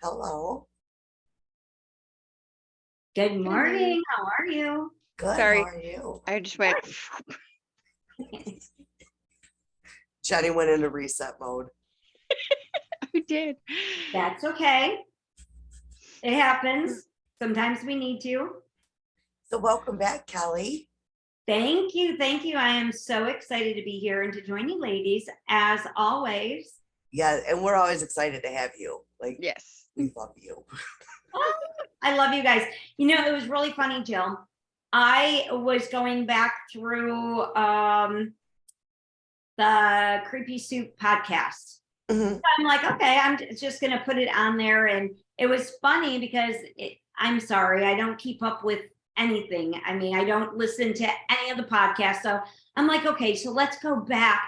Hello. Good morning. How are you? Good. Sorry. How are you? I just went, Jenny went into reset mode. I did. That's okay. It happens. Sometimes we need to. So welcome back, Kelly. Thank you. Thank you. I am so excited to be here and to join you ladies as always. Yeah, and we're always excited to have you. Yes. We love you. I love you guys. You know, it was really funny, Jill. I was going back through the Creepy Soup podcast. Mhm. I'm like, okay, I'm just going to put it on there. And it was funny because I'm sorry, I don't keep up with anything. I mean, I don't listen to any of the podcasts. So I'm like, okay, so let's go back.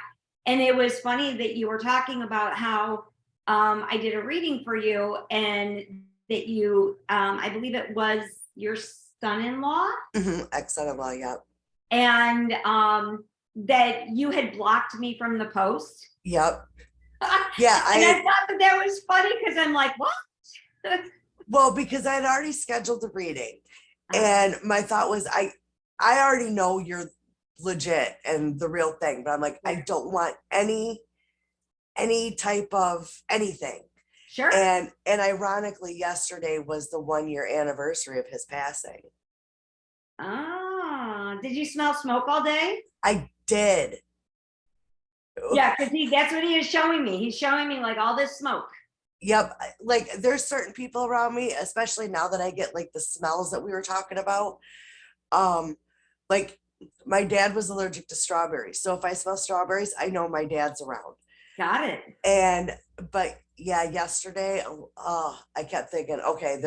And it was funny that you were talking about how I did a reading for you and that you, I believe it was your son-in-law. Ex-son-in-law, yeah. And that you had blocked me from the post. Yep. Yeah, And I thought that was funny because I'm like, what? Well, because I had already scheduled the reading, and my thought was, I already know you're legit and the real thing, but I'm like, I don't want any type of anything. Sure. And ironically, yesterday was the 1-year anniversary of his passing. Oh, did you smell smoke all day? I did. Yeah, because that's what he is showing me. He's showing me like all this smoke. Yep. Like there's certain people around me, especially now that I get like the smells that we were talking about. Like my dad was allergic to strawberries. So if I smell strawberries, I know my dad's around. Got it. But yeah, yesterday, I kept thinking, okay,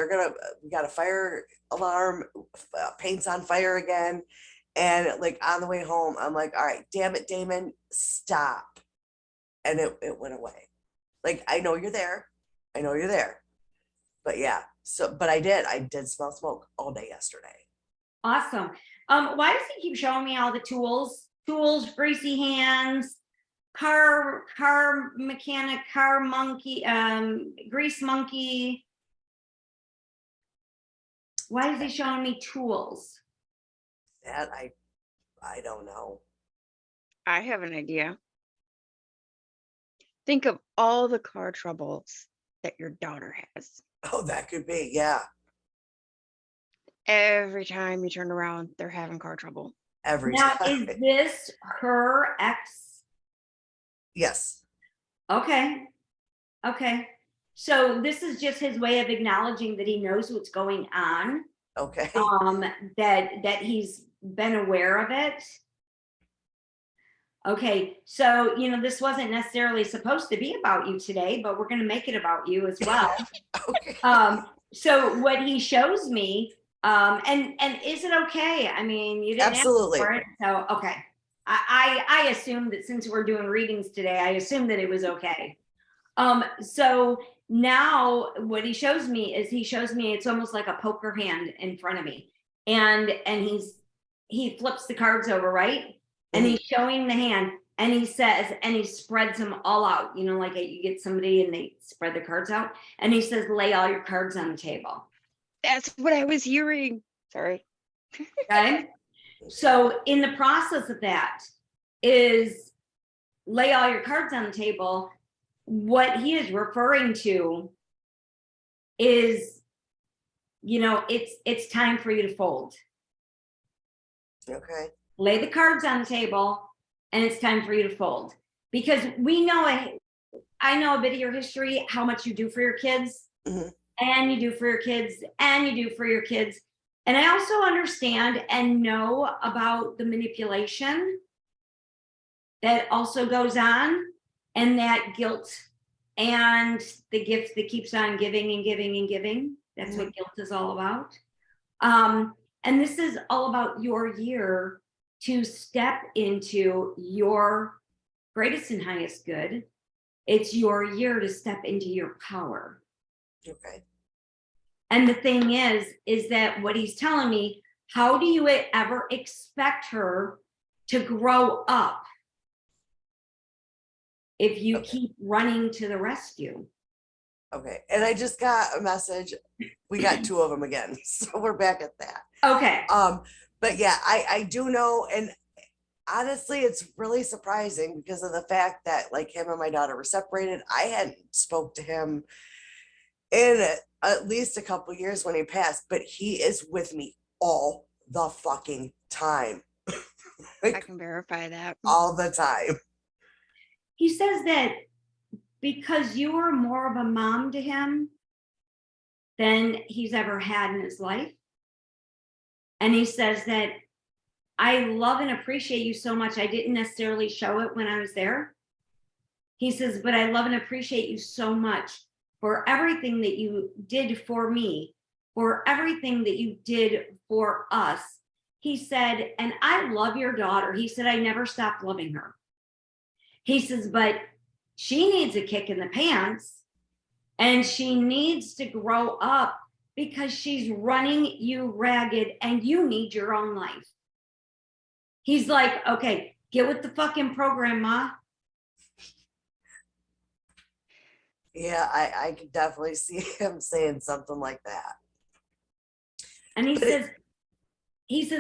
we got a fire alarm, paint's on fire again. And like on the way home, I'm like, all right, damn it, Damon, stop. And it went away. Like, I know you're there. I know you're there. But yeah, but I did smell smoke all day yesterday. Awesome. Why does he keep showing me all the tools, greasy hands, car mechanic, car monkey, grease monkey? Why is he showing me tools? That I don't know. I have an idea. Think of all the car troubles that your daughter has. Oh, that could be, yeah. Every time you turn around, they're having car trouble. Every Now, time. is this her ex? Yes. Okay. So this is just his way of acknowledging that he knows what's going on. Okay. That he's been aware of it. Okay, so this wasn't necessarily supposed to be about you today, but we're going to make it about you as well. Okay. So what he shows me, and is it okay? I mean, you didn't Absolutely. ask for it, so okay. I assumed that since we're doing readings today, I assumed that it was okay. So now what he shows me is it's almost like a poker hand in front of me, and he flips the cards over, right? And he's showing the hand, and he says, and he spreads them all out, like you get somebody and they spread the cards out, and he says, lay all your cards on the table. That's what I was hearing. Sorry. Okay. So in the process of that is lay all your cards on the table. What he is referring to is, it's time for you to fold. Okay. Lay the cards on the table, and it's time for you to fold. Because I know a bit of your history, how much you do for your kids, and you do for your kids, and you do for your kids. And I also understand and know about the manipulation that also goes on, and that guilt and the gift that keeps on giving and giving and giving. That's what guilt is all about. And this is all about your year to step into your greatest and highest good. It's your year to step into your power. Okay. And the thing is that what he's telling me, how do you ever expect her to grow up if you keep running to the rescue? Okay. And I just got a message. We got two of them again. So we're back at that. Okay. But yeah, I do know, and honestly, it's really surprising because of the fact that like him and my daughter were separated. I hadn't spoke to him in at least a couple years when he passed, but he is with me all the fucking time. I Like can verify that. all the time. He says that because you were more of a mom to him than he's ever had in his life. And he says that I love and appreciate you so much. I didn't necessarily show it when I was there. He says, but I love and appreciate you so much for everything that you did for me, for everything that you did for us. He said, and I love your daughter. He said, I never stopped loving her. He says, but she needs a kick in the pants and she needs to grow up because she's running you ragged and you need your own life. He's like, okay, get with the fucking program, Ma. Yeah, I could definitely see him saying something like that. And he But says,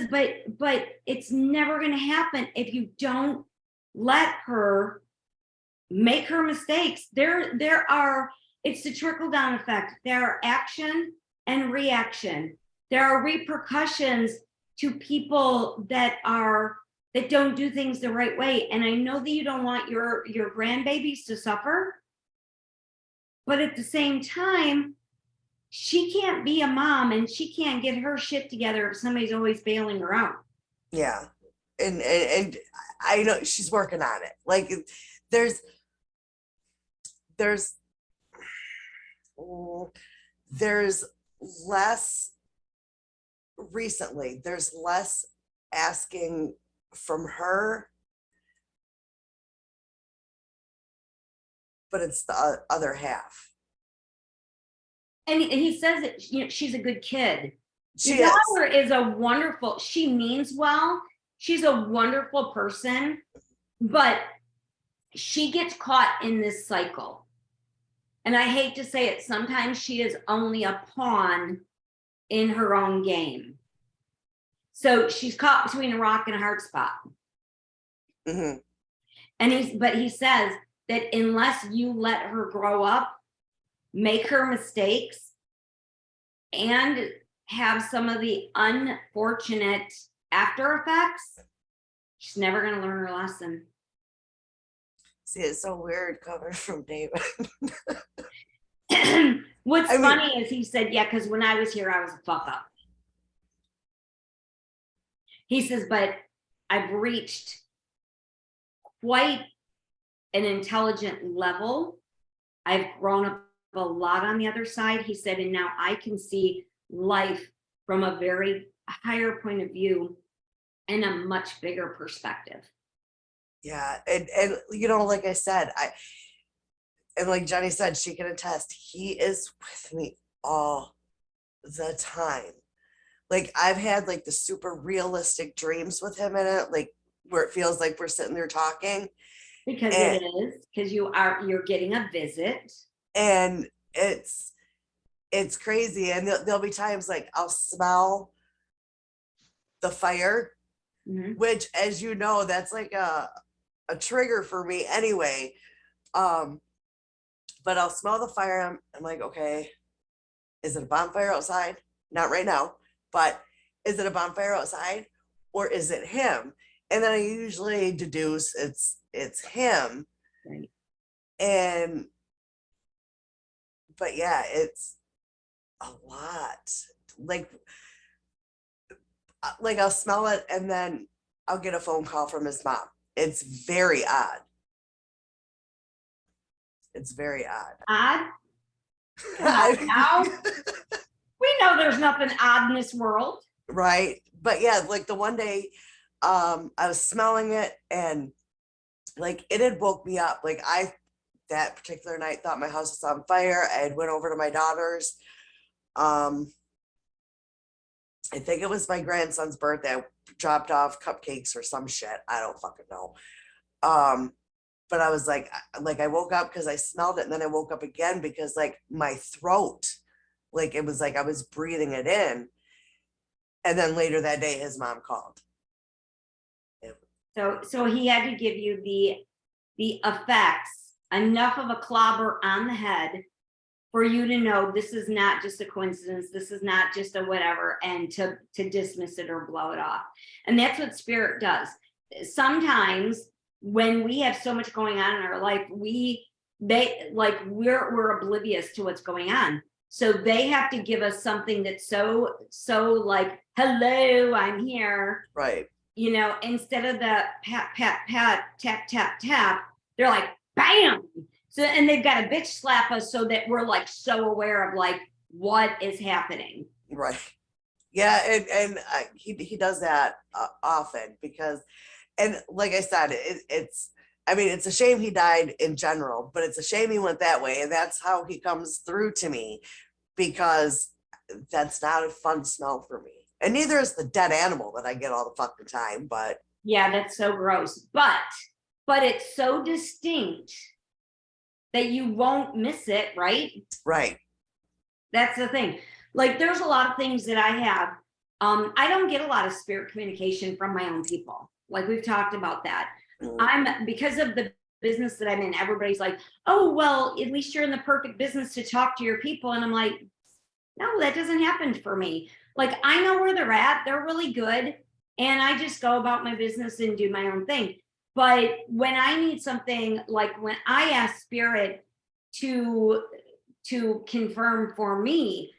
but it's never gonna happen if you don't let her make her mistakes. It's the trickle down effect. There are action and reaction. There are repercussions to people that don't do things the right way. And I know that you don't want your grandbabies to suffer, but at the same time, she can't be a mom and she can't get her shit together if somebody's always bailing her out. yeah, and I know she's working on it. Like there's there's there's less recently. There's less asking from her, but it's the other half. And he says that she's a good kid. She Your is. daughter is a wonderful, she means well. She's a wonderful person, but she gets caught in this cycle. And I hate to say it, sometimes she is only a pawn in her own game. So she's caught between a rock and a hard spot. Mm-hmm. And he says that unless you let her grow up, make her mistakes, and have some of the unfortunate after effects, she's never going to learn her lesson. See, it's so weird coming from David. What's funny is he said, yeah, because when I was here, I was a fuck up. He says, but I've reached quite an intelligent level. I've grown up a lot on the other side. He said, and now I can see life from a very higher point of view and a much bigger perspective. Yeah, and you know, like I said, and like Jenny said, she can attest, he is with me all the time. Like I've had like the super realistic dreams with him in it, like where it feels like we're sitting there talking. Because it is, because you're getting a visit. And it's crazy. And there'll be times like I'll smell the fire, which, as you know, that's like a trigger for me anyway. But I'll smell the fire. I'm like, okay, is it a bonfire outside? Not right now, but is it a bonfire outside or is it him? And then I usually deduce it's him. Right. But yeah, it's a lot. Like I'll smell it and then I'll get a phone call from his mom. It's very odd. It's very odd. Odd? Now we know there's nothing odd in this world. Right. But yeah, like the one day I was smelling it and like it had woke me up. Like that particular night thought my house was on fire. I had went over to my daughter's. I think it was my grandson's birthday. I dropped off cupcakes or some shit. I don't fucking know. but I was like I woke up because I smelled it, and then I woke up again because like my throat, like it was like I was breathing it in. And then later that day, his mom called. So he had to give you the effects, enough of a clobber on the head for you to know this is not just a coincidence, this is not just a whatever, and to dismiss it or blow it off. And that's what spirit does. Sometimes when we have so much going on in our life, we're oblivious to what's going on. So they have to give us something that's so like, hello, I'm here. Right. You know, instead of the pat, pat, pat, tap, tap, tap, they're like, bam. So, and they've got to bitch slap us so that we're like so aware of like what is happening. Right. Yeah. And he does that often because, and like I said, I mean, it's a shame he died in general, but it's a shame he went that way. And that's how he comes through to me, because that's not a fun smell for me. And neither is the dead animal that I get all the fucking time, but yeah, that's so gross. But it's so distinct that you won't miss it, right? Right. That's the thing. Like there's a lot of things that I have. I don't get a lot of spirit communication from my own people. Like we've talked about that. Because of the business that I'm in, everybody's like, oh, well, at least you're in the perfect business to talk to your people. And I'm like, no, that doesn't happen for me. Like I know where they're at. They're really good. And I just go about my business and do my own thing. But when I need something, like when I ask spirit to confirm for me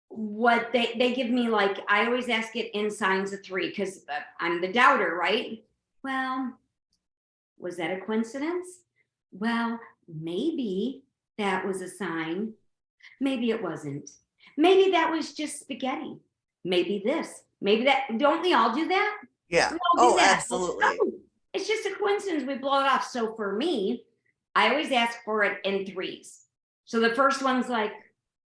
what they give me, like I always ask it in signs of 3 because I'm the doubter, right? Well, was that a coincidence? Well, maybe that was a sign. Maybe it wasn't. Maybe that was just spaghetti. Maybe this, maybe that. Don't we all do that? Yeah. We all do that. Absolutely. Oh, it's just a coincidence. We blow it off. So for me, I always ask for it in 3s. So the first one's like,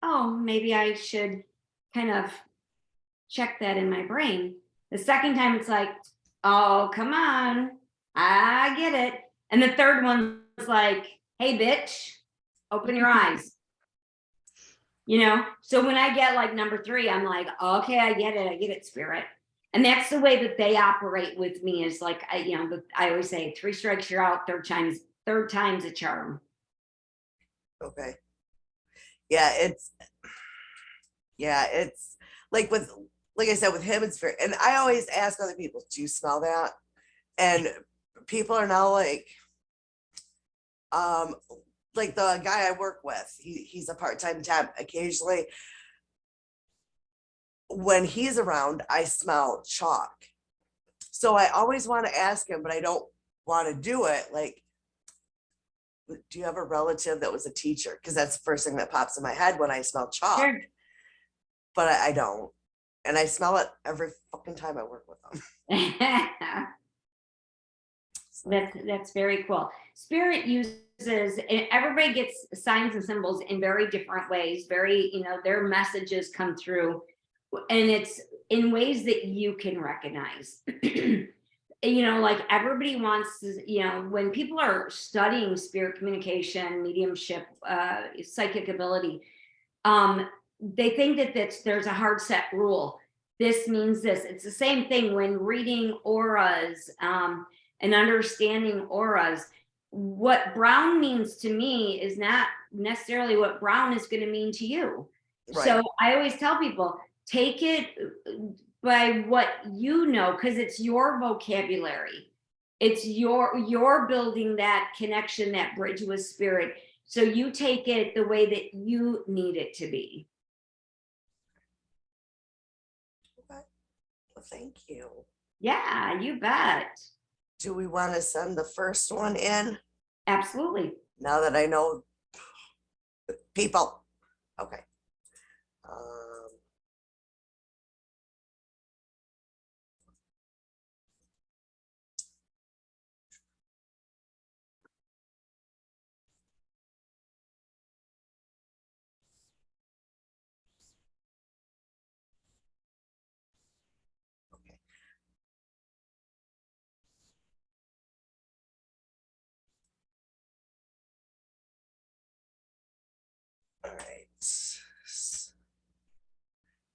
oh, maybe I should kind of check that in my brain. The second time it's like, oh, come on, I get it. And the third one's like, hey, bitch, open your eyes. You know, so when I get like number 3, I'm like, okay, I get it, spirit. And that's the way that they operate with me, is like, I always say 3 strikes, you're out, third time's a charm. Okay. Yeah. It's like like I said, with him, it's very, and I always ask other people, do you smell that? And people are now like the guy I work with, he's a part-time temp. Occasionally when he's around, I smell chalk. So I always want to ask him, but I don't want to do it. Like, do you have a relative that was a teacher? Because that's the first thing that pops in my head when I smell chalk. Sure. But I don't. And I smell it every fucking time I work with them. That's very cool. Spirit uses, everybody gets signs and symbols in very different ways. Their messages come through, and it's in ways that you can recognize. Like everybody wants to, when people are studying spirit communication, mediumship, psychic ability, they think that there's a hard set rule. This means this. It's the same thing when reading auras, and understanding auras. What brown means to me is not necessarily what brown is going to mean to you. Right. So I always tell people, take it by what you know, because it's your vocabulary. It's you're building that connection, that bridge with spirit. So you take it the way that you need it to be. Okay. Well, thank you. Yeah, you bet. Do we want to send the first one in? Absolutely. Now that I know people. Okay.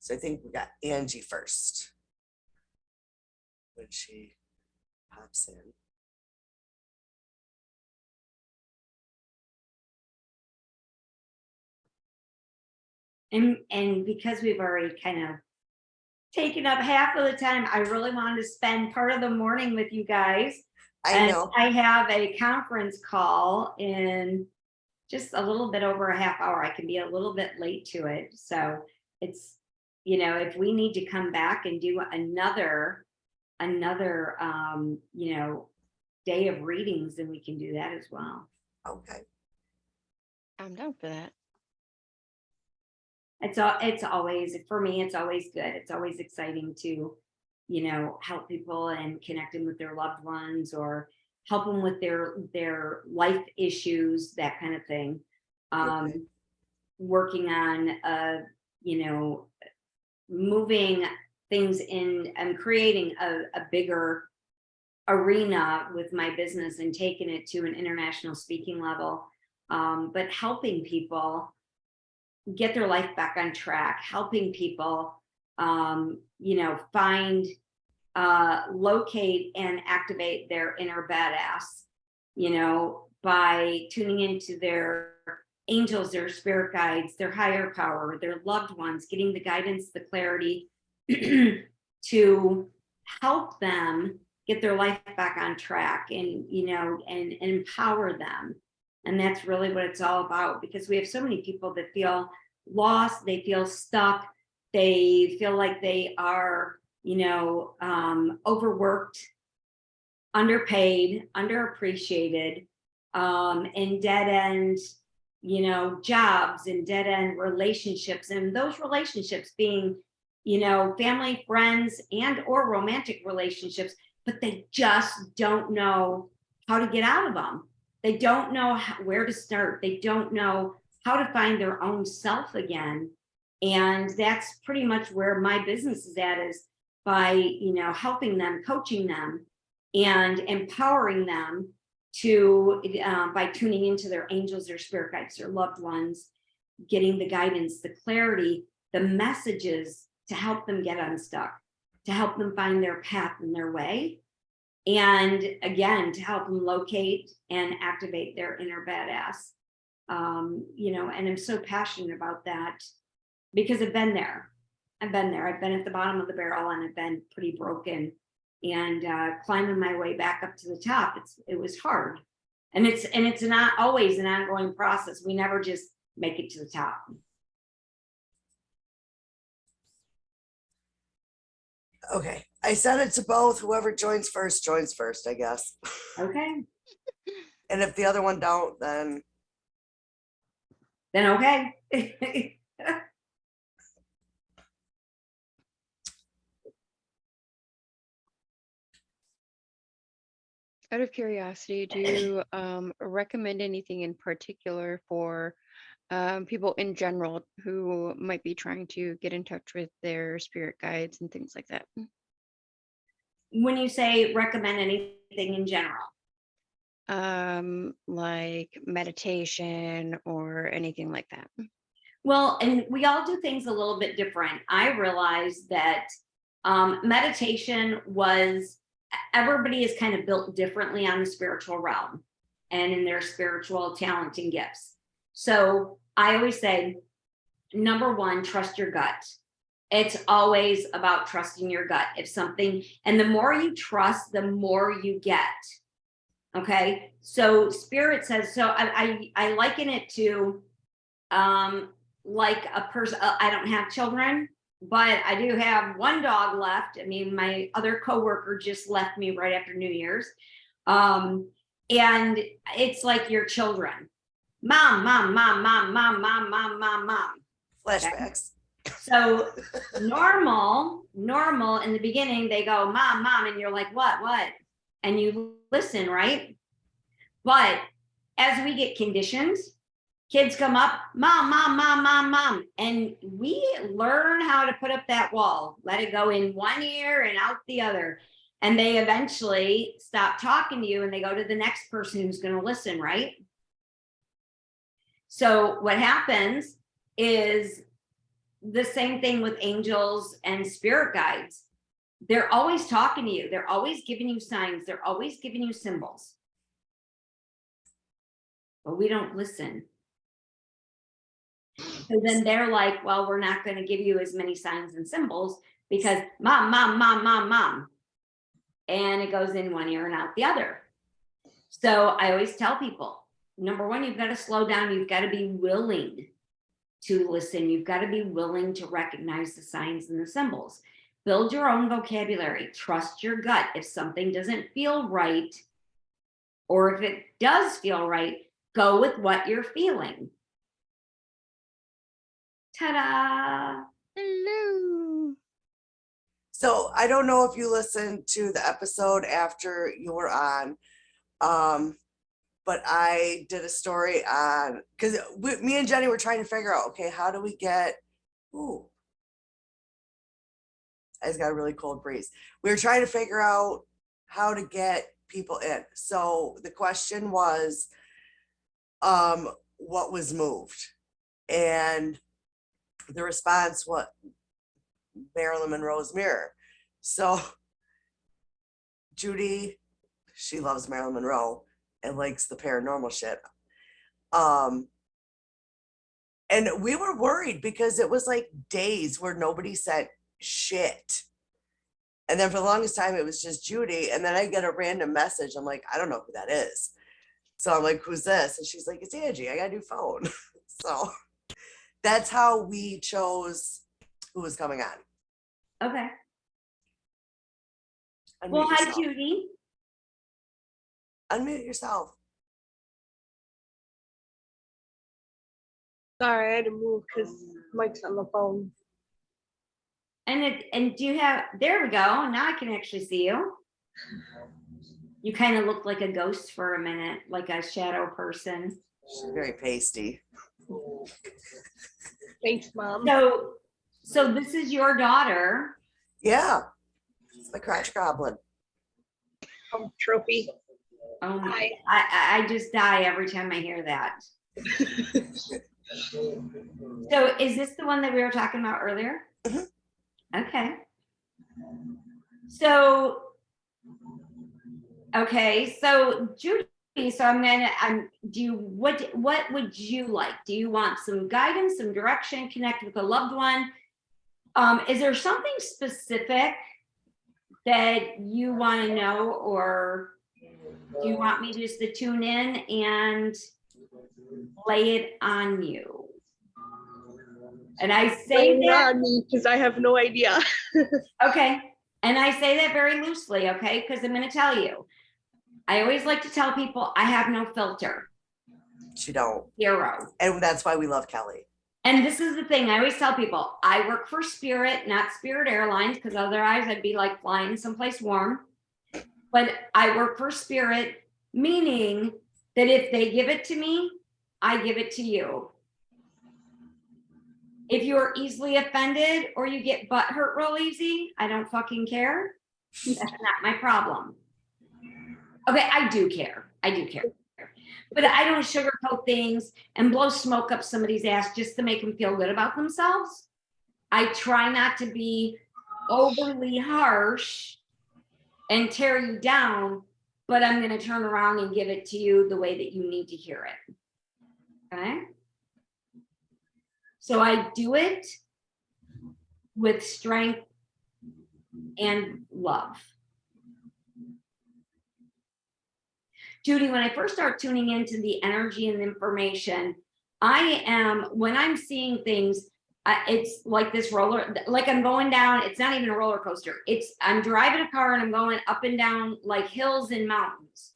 So I think we got Angie first when she pops in. And because we've already kind of taken up half of the time, I really wanted to spend part of the morning with you guys. I know. I have a conference call in just a little bit over a half hour. I can be a little bit late to it. So it's, if we need to come back and do another day of readings, then we can do that as well. Okay. I'm down for that. It's always, for me, it's always good. It's always exciting to, help people and connect them with their loved ones or help them with their life issues, that kind of thing. Okay. Working on, moving things in and creating a bigger arena with my business and taking it to an international speaking level. But helping people get their life back on track, helping people, find, locate and activate their inner badass, by tuning into their angels, their spirit guides, their higher power, their loved ones, getting the guidance, the clarity to help them get their life back on track and, and empower them. And that's really what it's all about, because we have so many people that feel lost, they feel stuck, they feel like they are, overworked, underpaid, underappreciated, and dead end, jobs and dead end relationships. And those relationships being, family, friends, and or romantic relationships, but they just don't know how to get out of them. They don't know where to start. They don't know how to find their own self again. And that's pretty much where my business is at, is by, helping them, coaching them, and empowering them to, by tuning into their angels, their spirit guides, their loved ones, getting the guidance, the clarity, the messages to help them get unstuck, to help them find their path and their way. And again, to help them locate and activate their inner badass. And I'm so passionate about that because I've been there. I've been at the bottom of the barrel, and I've been pretty broken, and climbing my way back up to the top. It was hard. And it's not always an ongoing process. We never just make it to the top. Okay. I sent it to both. Whoever joins first, I guess. Okay. And if the other one don't, then Okay. Out of curiosity, do you recommend anything in particular for people in general who might be trying to get in touch with their spirit guides and things like that? When you say recommend anything in general? Like meditation or anything like that. Well, and we all do things a little bit different. I realized that meditation was, everybody is kind of built differently on the spiritual realm and in their spiritual talent and gifts. So I always say, number one, trust your gut. It's always about trusting your gut. If something, and the more you trust, the more you get. Okay. So spirit says, so I liken it to, like a person, I don't have children, but I do have one dog left. I mean, my other coworker just left me right after New Year's. And it's like your children. Mom, mom, mom, mom, mom, mom, mom, mom, mom. flashbacks. Okay? So normal in the beginning, they go, mom, mom, and you're like, what? And you listen, right? But as we get conditioned, kids come up, mom, mom, mom, mom, mom. And we learn how to put up that wall, let it go in one ear and out the other. And they eventually stop talking to you and they go to the next person who's going to listen, right? So what happens is the same thing with angels and spirit guides. They're always talking to you. They're always giving you signs. They're always giving you symbols. But we don't listen. So then they're like, well, we're not going to give you as many signs and symbols because mom. And it goes in one ear and out the other. So I always tell people, number one, you've got to slow down. You've got to be willing to listen. You've got to be willing to recognize the signs and the symbols. Build your own vocabulary. Trust your gut. If something doesn't feel right, or if it does feel right, go with what you're feeling. Ta-da! Hello. So I don't know if you listened to the episode after you were on, but I did a story on, because me and Jenny were trying to figure out, okay, how do we get, I just got a really cold breeze. We were trying to figure out how to get people in. So the question was, what was moved? And the response was Marilyn Monroe's mirror. So Judy, she loves Marilyn Monroe and likes the paranormal shit. And we were worried because it was like days where nobody said shit. And then for the longest time, it was just Judy. And then I get a random message. I'm like, I don't know who that is. So I'm like, who's this? And she's like, it's Angie. I got a new phone. So that's how we chose who was coming on. Okay. Unmute Well, hi, yourself. Judy. Unmute yourself. Sorry, I had to move because Mike's on the phone. And do you have, there we go. Now I can actually see you. You kind of look like a ghost for a minute, like a shadow person. She's very pasty. Thanks, Mom. So this is your daughter. Yeah. It's my crotch goblin. Trophy. Oh my, Hi. I just die every time I hear that. So is this the one that we were talking about earlier? Mhm. Okay. So, okay, so Judy, what would you like? Do you want some guidance, some direction, connect with a loved one? Is there something specific that you want to know, or do you want me just to tune in and lay it on you? And I say Blame it that, on me because I have no idea. okay, and I say that very loosely, okay, because I'm going to tell you, I always like to tell people I have no filter. She don't. Zero. And that's why we love Kelly. And this is the thing I always tell people, I work for Spirit, not Spirit Airlines, because otherwise I'd be like flying someplace warm. But I work for Spirit, meaning that if they give it to me, I give it to you. If you're easily offended or you get butt hurt real easy, I don't fucking care. That's not my problem. Okay, I do care. I do care. But I don't sugarcoat things and blow smoke up somebody's ass just to make them feel good about themselves. I try not to be overly harsh and tear you down, but I'm going to turn around and give it to you the way that you need to hear it. Okay? So I do it with strength and love. Judy, when I first start tuning into the energy and information, when I'm seeing things, it's like this roller, like I'm going down, it's not even a roller coaster. I'm driving a car and I'm going up and down like hills and mountains.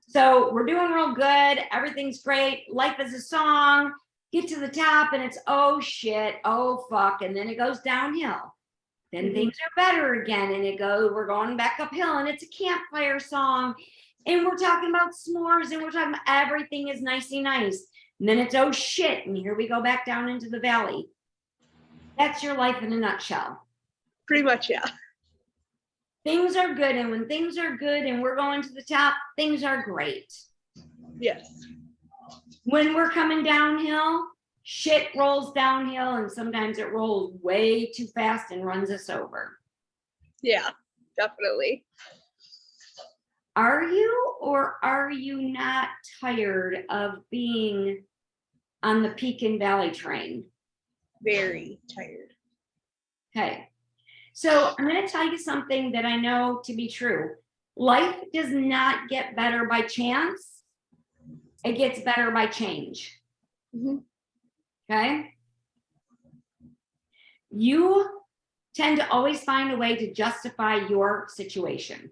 So we're doing real good. Everything's great. Life is a song. Get to the top and it's, oh shit, oh fuck. And then it goes downhill. Then things are better again. And we're going back uphill and it's a campfire song. And we're talking about s'mores and we're talking about everything is nicey nice. And then it's, oh shit. And here we go back down into the valley. That's your life in a nutshell. Pretty much, yeah. Things are good. And when things are good and we're going to the top, things are great. Yes. When we're coming downhill, shit rolls downhill, and sometimes it rolls way too fast and runs us over. Yeah, definitely. Are you or are you not tired of being on the peak and valley train? Very tired. Okay. So I'm going to tell you something that I know to be true. Life does not get better by chance. It gets better by change. Mhm. Okay. You tend to always find a way to justify your situation.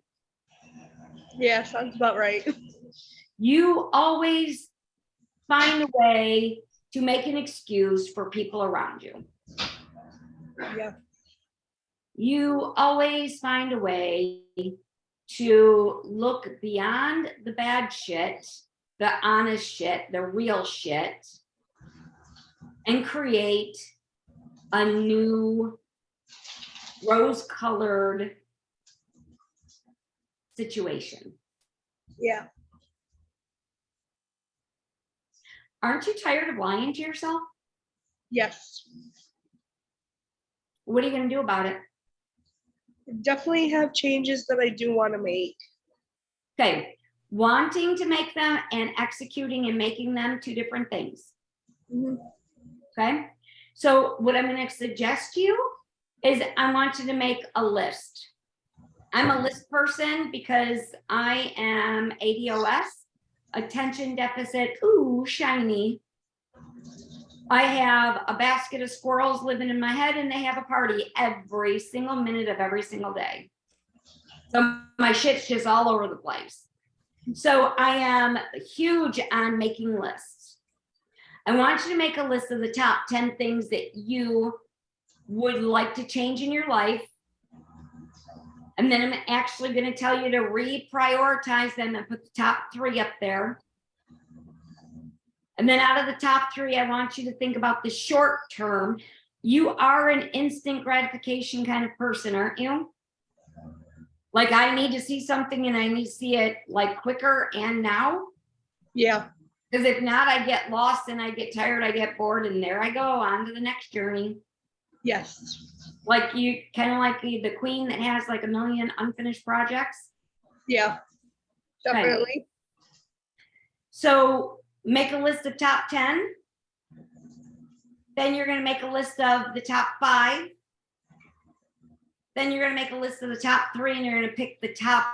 Yeah, sounds about right. You always find a way to make an excuse for people around you. Yeah. You always find a way to look beyond the bad shit, the honest shit, the real shit, and create a new rose-colored situation. Yeah. Aren't you tired of lying to yourself? Yes. What are you going to do about it? Definitely have changes that I do want to make. Okay, wanting to make them and executing and making them two different things. Mhm. Okay, so what I'm going to suggest to you is I want you to make a list. I'm a list person because I am ADOS, attention deficit, ooh, shiny. I have a basket of squirrels living in my head, and they have a party every single minute of every single day. So my shit's just all over the place. So I am huge on making lists. I want you to make a list of the top 10 things that you would like to change in your life. And then I'm actually going to tell you to reprioritize them and put the top 3 up there. And then out of the top 3, I want you to think about the short term. You are an instant gratification kind of person, aren't you? Like, I need to see something and I need to see it like quicker and now. Yeah. Because if not, I get lost and I get tired, I get bored, and there I go on to the next journey. Yes. Like you kind of like the queen that has like a million unfinished projects. Yeah. Definitely. So make a list of top 10. Then you're going to make a list of the top 5. Then you're going to make a list of the top 3, and you're going to pick the top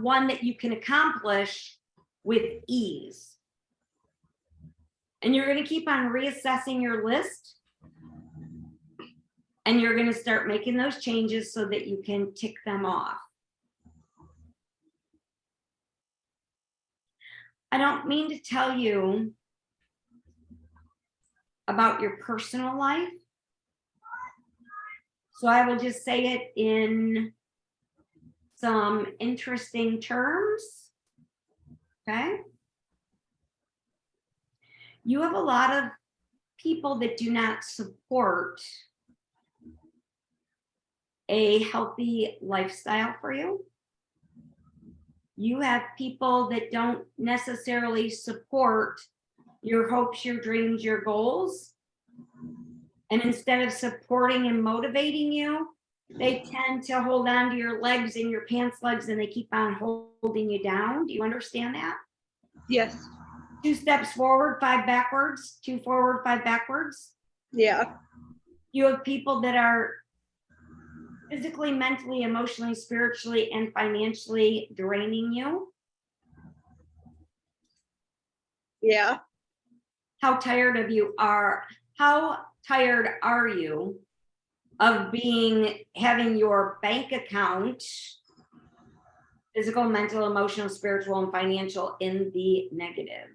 1 that you can accomplish with ease. And you're going to keep on reassessing your list. And you're going to start making those changes so that you can tick them off. I don't mean to tell you about your personal life. So I will just say it in some interesting terms. Okay. You have a lot of people that do not support a healthy lifestyle for you. You have people that don't necessarily support your hopes, your dreams, your goals. And instead of supporting and motivating you, they tend to hold on to your legs and your pants legs, and they keep on holding you down. Do you understand that? Yes. 2 steps forward, 5 backwards, 2 forward, 5 backwards. Yeah. You have people that are physically, mentally, emotionally, spiritually, and financially draining you. Yeah. How tired are you of having your bank account, physical, mental, emotional, spiritual, and financial, in the negative?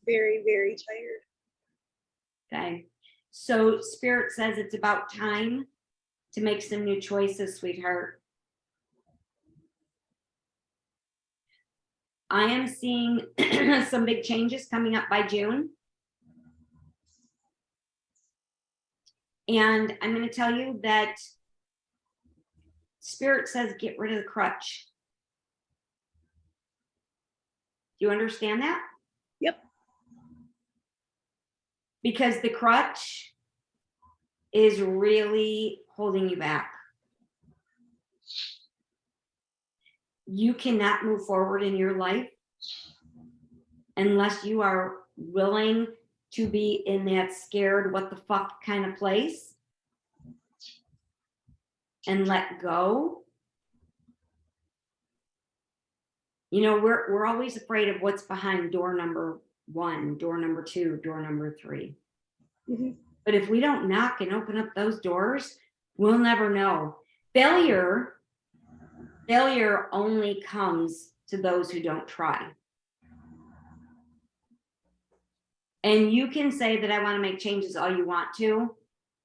Very, very tired. Okay. So Spirit says it's about time to make some new choices, sweetheart. I am seeing some big changes coming up by June. And I'm going to tell you that Spirit says get rid of the crutch. Do you understand that? Yep. because the crutch is really holding you back. You cannot move forward in your life unless you are willing to be in that scared what the fuck kind of place and let go. You know, we're always afraid of what's behind door number 1, door number 2, door number 3. Mhm. But if we don't knock and open up those doors, we'll never know. Failure only comes to those who don't try. And you can say that I want to make changes all you want to,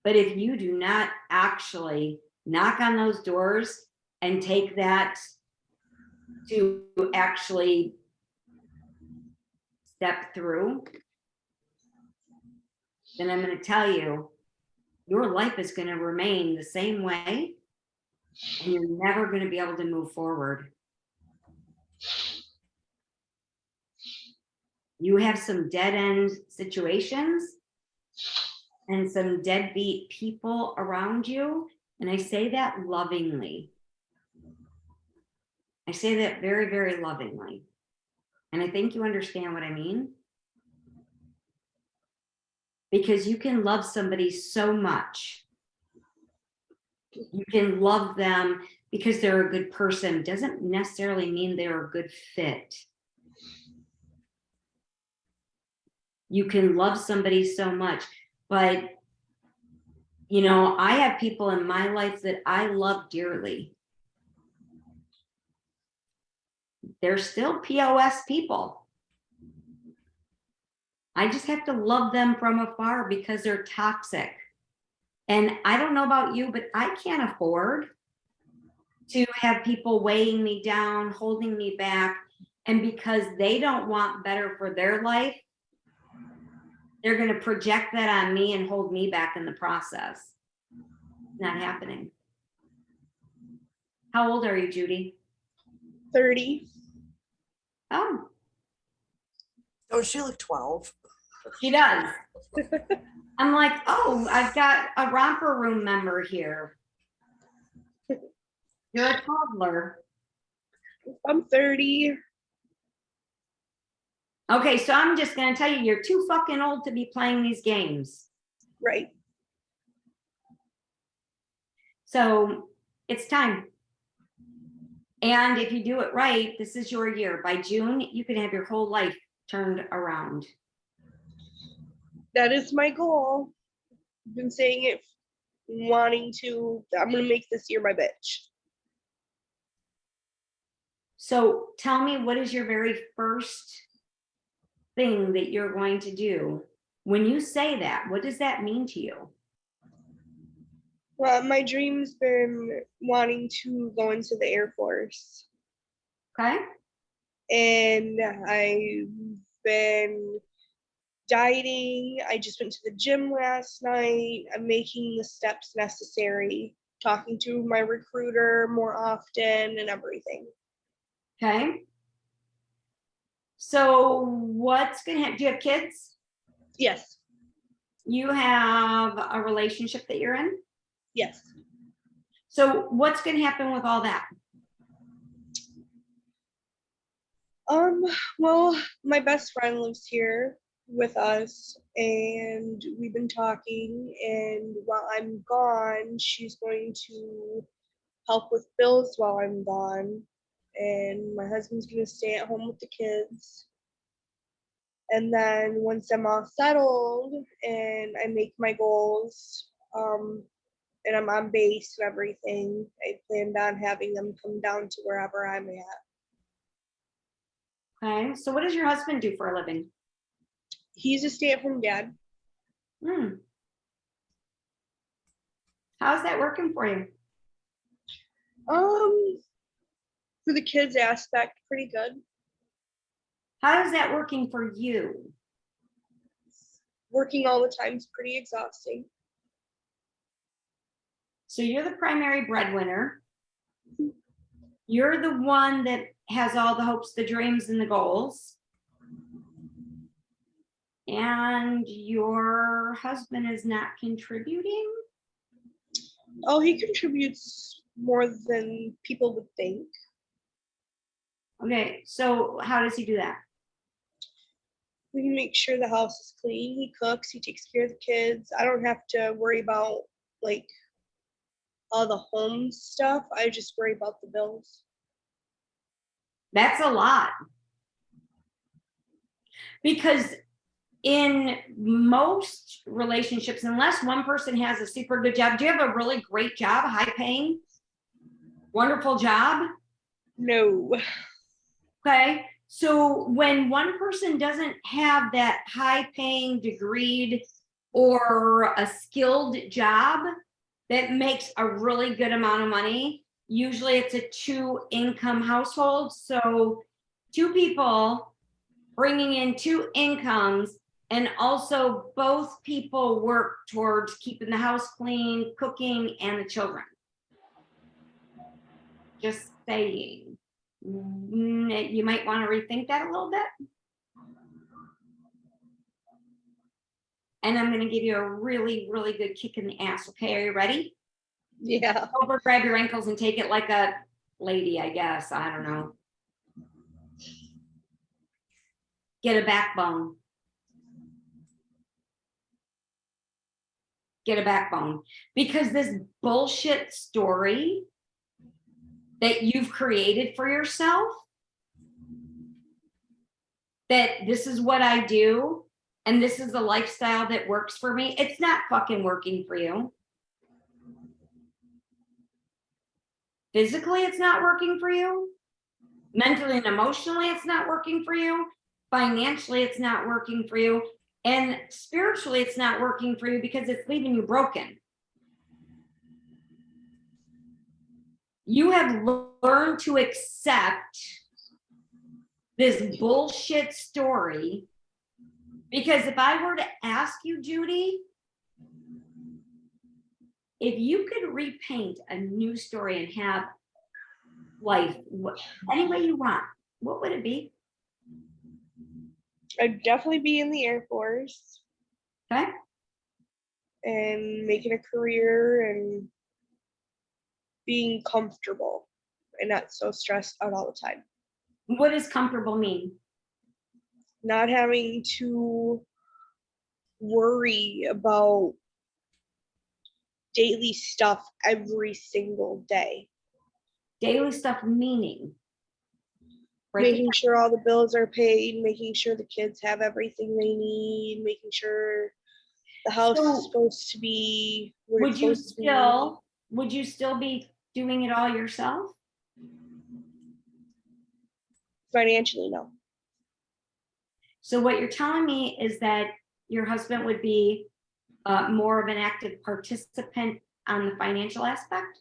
but if you do not actually knock on those doors and take that to actually step through, then I'm going to tell you, your life is going to remain the same way, and you're never going to be able to move forward. You have some dead end situations and some deadbeat people around you. And I say that lovingly. I say that very, very lovingly. And I think you understand what I mean. Because you can love somebody so much. You can love them because they're a good person. Doesn't necessarily mean they're a good fit. You can love somebody so much, but you know, I have people in my life that I love dearly. They're still POS people. I just have to love them from afar because they're toxic. And I don't know about you, but I can't afford to have people weighing me down, holding me back. And because they don't want better for their life, they're going to project that on me and hold me back in the process. Not happening. How old are you, Judy? 30. Oh, Oh, she looked 12. she does. I'm like, oh, I've got a romper room member here. You're a toddler. I'm 30. Okay, so I'm just going to tell you, you're too fucking old to be playing these games. Right. So it's time. And if you do it right, this is your year. By June, you can have your whole life turned around. That is my goal. I've been saying it, wanting to. I'm going to make this year my bitch. So tell me, what is your very first thing that you're going to do? When you say that, what does that mean to you? Well, my dream's been wanting to go into the Air Force. Okay. And I've been dieting. I just went to the gym last night. I'm making the steps necessary, talking to my recruiter more often and everything. Okay. So what's going to happen? Do you have kids? Yes. You have a relationship that you're in? Yes. So what's going to happen with all that? Well, my best friend lives here with us and we've been talking, and while I'm gone, she's going to help with bills while I'm gone, and my husband's going to stay at home with the kids. And then once I'm all settled and I make my goals, and I'm on base and everything, I planned on having them come down to wherever I'm at. Okay. So what does your husband do for a living? He's a stay-at-home dad. How's that working for you? For the kids aspect, pretty good. How is that working for you? Working all the time is pretty exhausting. So you're the primary breadwinner. You're the one that has all the hopes, the dreams, and the goals. And your husband is not contributing? Oh, he contributes more than people would think. Okay, so how does he do that? We make sure the house is clean. He cooks. He takes care of the kids. I don't have to worry about like all the home stuff. I just worry about the bills. That's a lot. Because in most relationships, unless one person has a super good job, do you have a really great job, high paying, wonderful job? No. Okay. So when one person doesn't have that high paying, degreed, or a skilled job that makes a really good amount of money, usually it's a 2-income household. So 2 people bringing in 2 incomes, and also both people work towards keeping the house clean, cooking, and the children. Just saying. You might want to rethink that a little bit. And I'm going to give you a really, really good kick in the ass. Okay, are you ready? Yeah. Over, grab your ankles and take it like a lady, I guess. I don't know. Get a backbone. Get a backbone. Because this bullshit story that you've created for yourself, that this is what I do, and this is the lifestyle that works for me, it's not fucking working for you. Physically, it's not working for you. Mentally and emotionally, it's not working for you. Financially, it's not working for you. And spiritually, it's not working for you because it's leaving you broken. You have learned to accept this bullshit story, because if I were to ask you, Judy, if you could repaint a new story and have life any way you want, what would it be? I'd definitely be in the Air Force. Okay. And making a career and being comfortable and not so stressed out all the time. What does comfortable mean? Not having to worry about daily stuff every single day. Daily stuff meaning? Making sure all the bills are paid, making sure the kids have everything they need, making sure the house is supposed to be what it's supposed to be. Would you still be doing it all yourself? Financially, no. So what you're telling me is that your husband would be more of an active participant on the financial aspect?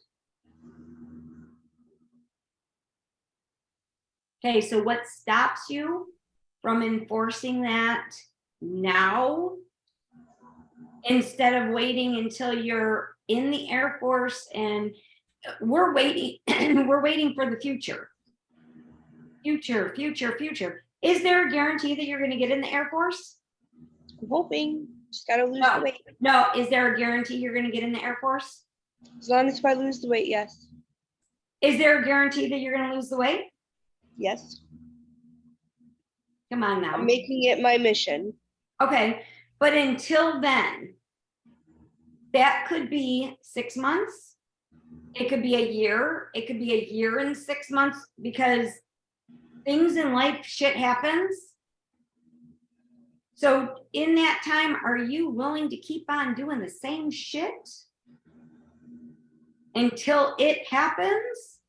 Okay, so what stops you from enforcing that now instead of waiting until you're in the Air Force? And we're waiting, we're waiting for the future. Future. Is there a guarantee that you're going to get in the Air Force? I'm hoping. Just gotta lose the weight. No, is there a guarantee you're going to get in the Air Force? As long as if I lose the weight, yes. Is there a guarantee that you're going to lose the weight? Yes. Come on now. I'm making it my mission. Okay, but until then, that could be 6 months. It could be a year. It could be a year and 6 months, because things in life, shit happens. So in that time, are you willing to keep on doing the same shit until it happens?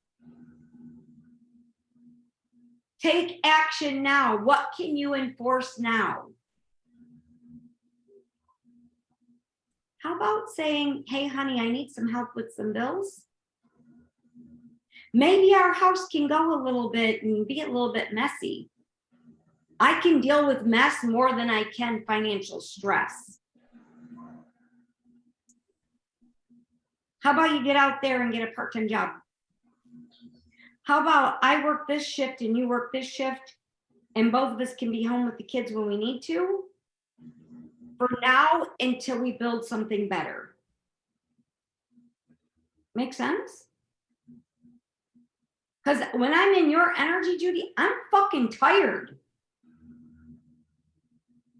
Take action now. What can you enforce now? How about saying, hey, honey, I need some help with some bills? Maybe our house can go a little bit and be a little bit messy. I can deal with mess more than I can financial stress. How about you get out there and get a part-time job? How about I work this shift and you work this shift, and both of us can be home with the kids when we need to? for now until we build something better. Make sense? Because when I'm in your energy, Judy, I'm fucking tired.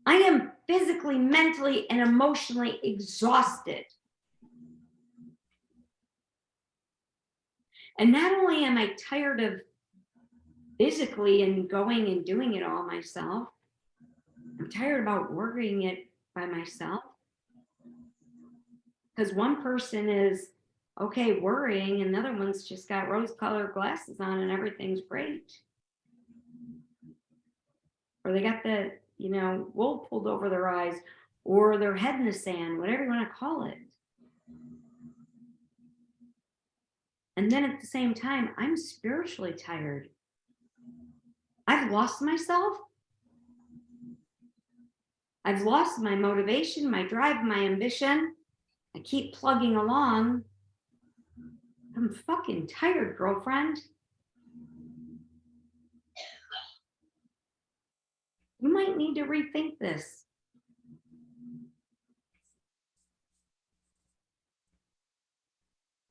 I am physically, mentally, and emotionally exhausted. And not only am I tired of physically and going and doing it all myself, I'm tired about worrying it by myself. Because one person is okay worrying, and another one's just got rose-colored glasses on and everything's great. Or they got the, wool pulled over their eyes, or their head in the sand, whatever you want to call it. And then at the same time, I'm spiritually tired. I've lost myself. I've lost my motivation, my drive, my ambition. I keep plugging along. I'm fucking tired, girlfriend. You might need to rethink this.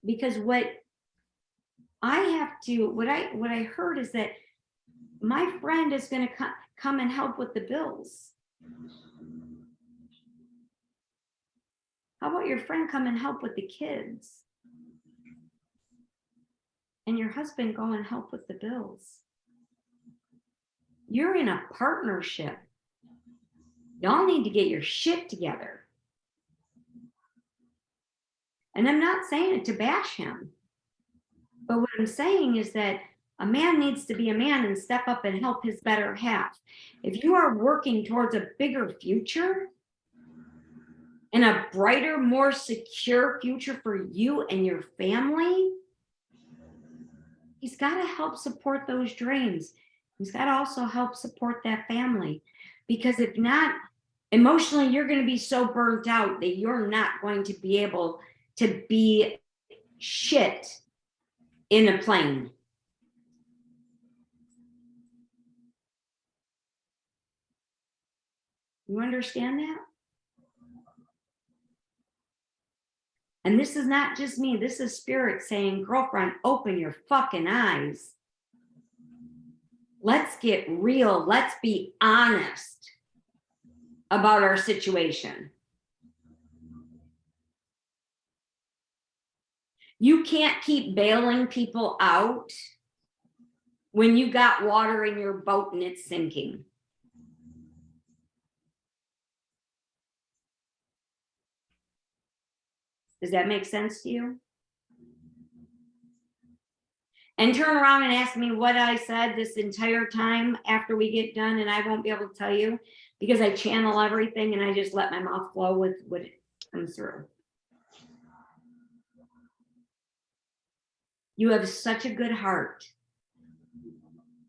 Because what I heard is that my friend is going to come and help with the bills. How about your friend come and help with the kids? And your husband go and help with the bills. You're in a partnership. Y'all need to get your shit together. And I'm not saying it to bash him. But what I'm saying is that a man needs to be a man and step up and help his better half. If you are working towards a bigger future and a brighter, more secure future for you and your family, he's got to help support those dreams. He's got to also help support that family. Because if not, emotionally, you're going to be so burnt out that you're not going to be able to be shit in a plane. You understand that? And this is not just me. This is spirit saying, girlfriend, open your fucking eyes. Let's get real. Let's be honest about our situation. You can't keep bailing people out when you got water in your boat and it's sinking. Does that make sense to you? And turn around and ask me what I said this entire time after we get done, and I won't be able to tell you because I channel everything and I just let my mouth flow with what comes through. You have such a good heart.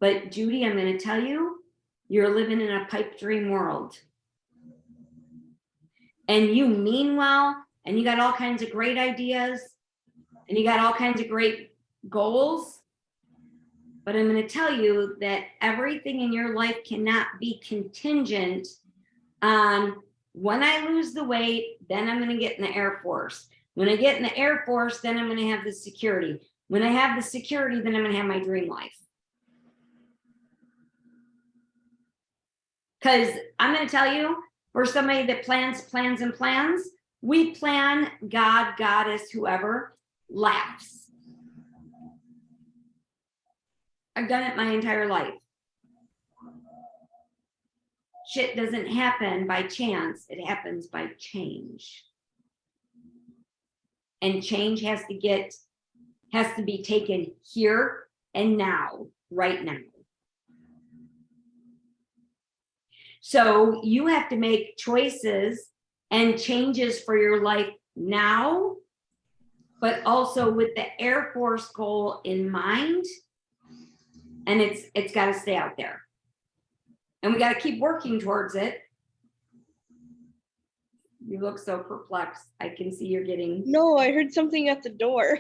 But Judy, I'm going to tell you, you're living in a pipe dream world. And you mean well, and you got all kinds of great ideas, and you got all kinds of great goals. But I'm going to tell you that everything in your life cannot be contingent on when I lose the weight, then I'm going to get in the Air Force. When I get in the Air Force, then I'm going to have the security. When I have the security, then I'm going to have my dream life. Because I'm going to tell you, for somebody that plans, we plan, God, goddess, whoever, laughs. I've done it my entire life. Shit doesn't happen by chance. It happens by change. And change has to be taken here and now, right now. So you have to make choices and changes for your life now, but also with the Air Force goal in mind. And it's got to stay out there. And we got to keep working towards it. You look so perplexed. I can see you're getting... No, I heard something at the door.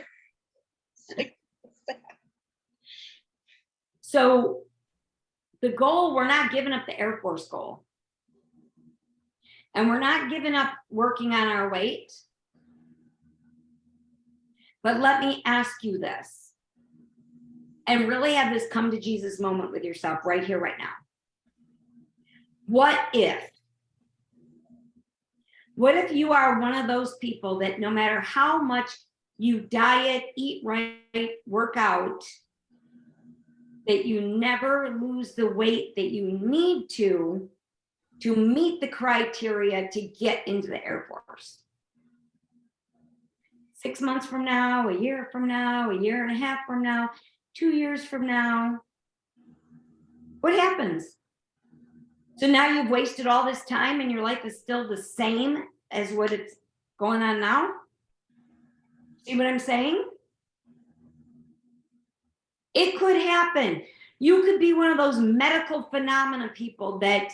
So the goal, we're not giving up the Air Force goal. And we're not giving up working on our weight. But let me ask you this, and really have this come to Jesus moment with yourself right here, right now. What if you are one of those people that no matter how much you diet, eat right, work out, that you never lose the weight that you need to meet the criteria to get into the Air Force? 6 months from now, a year from now, a year and a half from now, 2 years from now, what happens? So now you've wasted all this time and your life is still the same as what it's going on now? See what I'm saying? It could happen. You could be one of those medical phenomena people that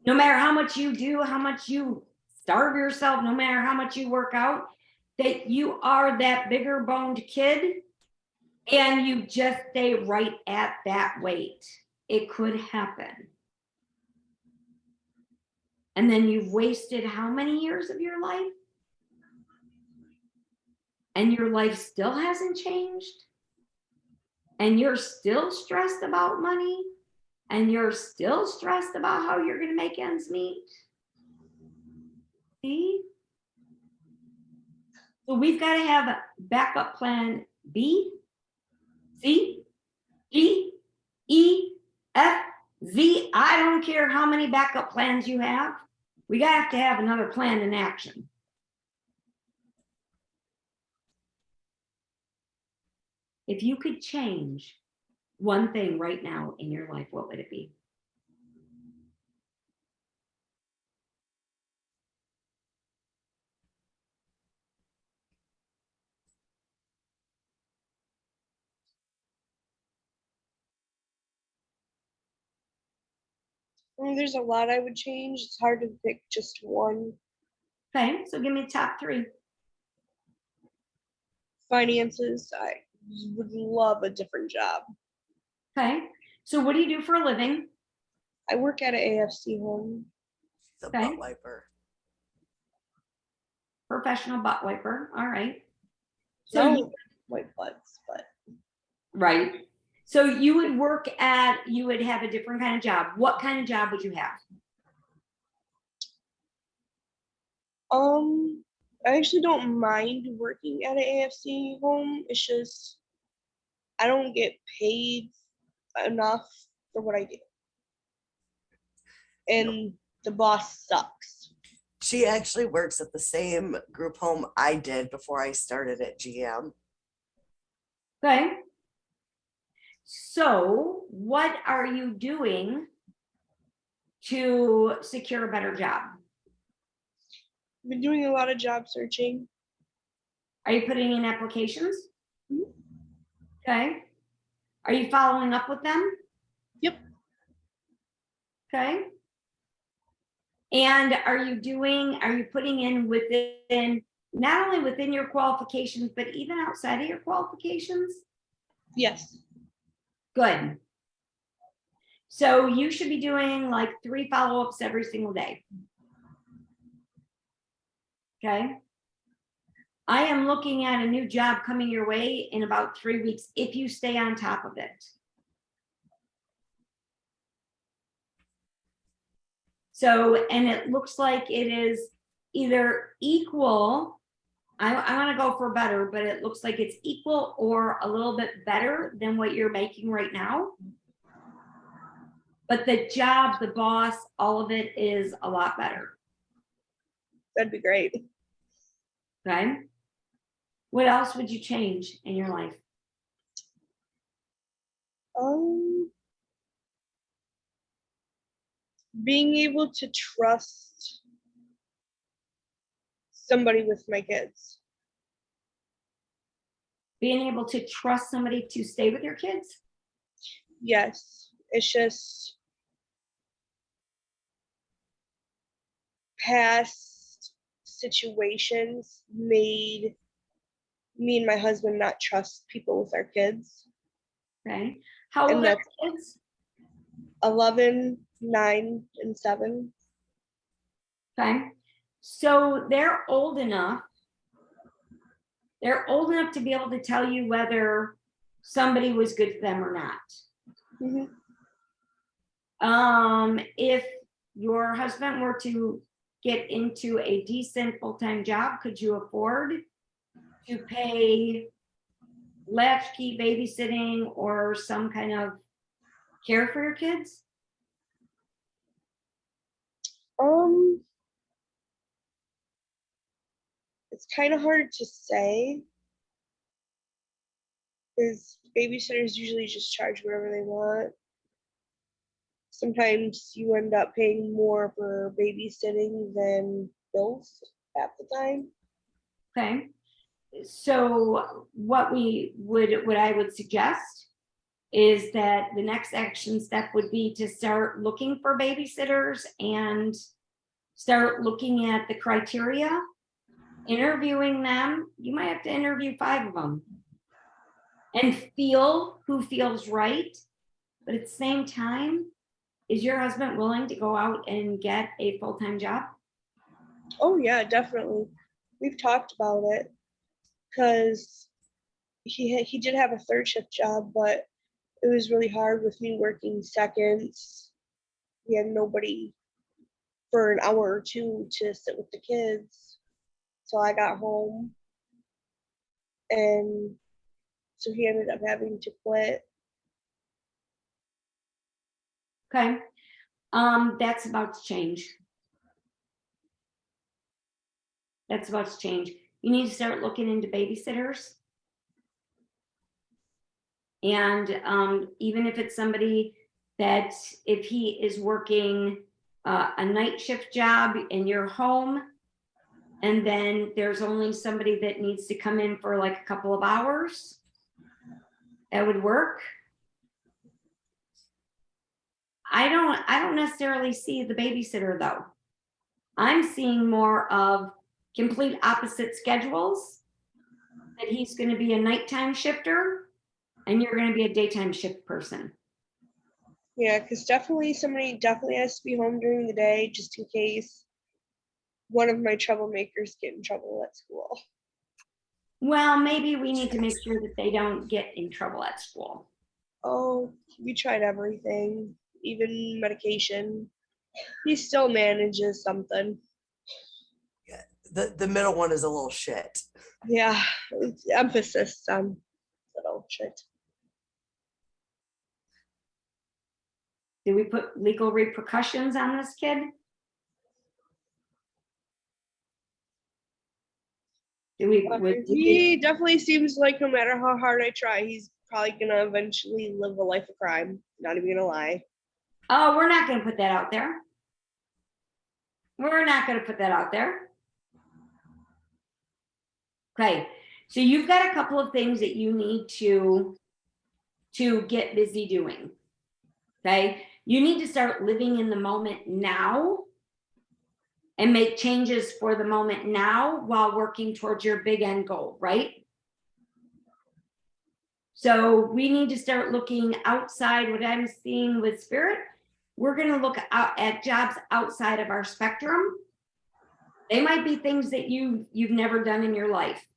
no matter how much you do, how much you starve yourself, no matter how much you work out, that you are that bigger boned kid and you just stay right at that weight. It could happen. And then you've wasted how many years of your life? And your life still hasn't changed? And you're still stressed about money? And you're still stressed about how you're going to make ends meet? See? So we've got to have a backup plan B, C, D, E, F, Z. I don't care how many backup plans you have. We have to have another plan in action. If you could change one thing right now in your life, what would it be? I mean, there's a lot I would change. It's hard to pick just one. Okay, so give me top 3. Finances, I would love a different job. Okay, so what do you do for a living? I work at an AFC home. The Okay. butt wiper. Professional butt wiper. All right. So No you, white butts, but right. So you would you would have a different kind of job. What kind of job would you have? I actually don't mind working at an AFC home. It's just I don't get paid enough for what I do. And the boss sucks. She actually works at the same group home I did before I started at GM. Okay. So what are you doing to secure a better job? I've been doing a lot of job searching. Are you putting in applications? Mhm. Okay. Are you following up with them? Yep. Okay. And are you putting in within, not only within your qualifications, but even outside of your qualifications? Yes. Good. So you should be doing like 3 follow-ups every single day. Okay. I am looking at a new job coming your way in about 3 weeks if you stay on top of it. So, and it looks like it is either equal, I want to go for better, but it looks like it's equal or a little bit better than what you're making right now. But the job, the boss, all of it is a lot better. That'd be great. Okay. What else would you change in your life? Being able to trust somebody with my kids. Being able to trust somebody to stay with your kids? Yes. It's just past situations made me and my husband not trust people with our kids. Okay. How And old are that's your kids? 11, 9, and 7. Okay. So they're old enough to be able to tell you whether somebody was good for them or not. Mhm. If your husband were to get into a decent full-time job, could you afford to pay latchkey babysitting or some kind of care for your kids? Um, it's kind of hard to say because babysitters usually just charge whatever they want. Sometimes you end up paying more for babysitting than bills half the time. Okay. So what I would suggest is that the next action step would be to start looking for babysitters and start looking at the criteria, interviewing them. You might have to interview 5 of them and feel who feels right. But at the same time, is your husband willing to go out and get a full-time job? Oh yeah, definitely. We've talked about it because he did have a third shift job, but it was really hard with me working seconds. We had nobody for an hour or two to sit with the kids. So I got home, and so he ended up having to quit. Okay. That's about to change. That's about to change. You need to start looking into babysitters. And even if it's somebody that, if he is working a night shift job in your home, and then there's only somebody that needs to come in for like a couple of hours, that would work. I don't necessarily see the babysitter though. I'm seeing more of complete opposite schedules, that he's going to be a nighttime shifter and you're going to be a daytime shift person. Yeah, because somebody definitely has to be home during the day just in case one of my troublemakers get in trouble at school. Well, maybe we need to make sure that they don't get in trouble at school. Oh, we tried everything, even medication. He still manages something. The middle one is a little shit. Yeah, it's emphasis on little shit. Do we put legal repercussions on this kid? He definitely seems like no matter how hard I try, he's probably gonna eventually live a life of crime. Not even gonna lie. Oh, we're not going to put that out there. We're not going to put that out there. Okay, so you've got a couple of things that you need to get busy doing. Okay, you need to start living in the moment now and make changes for the moment now while working towards your big end goal, right? So we need to start looking outside. What I'm seeing with Spirit, we're going to look out at jobs outside of our spectrum. They might be things that you've never done in your life.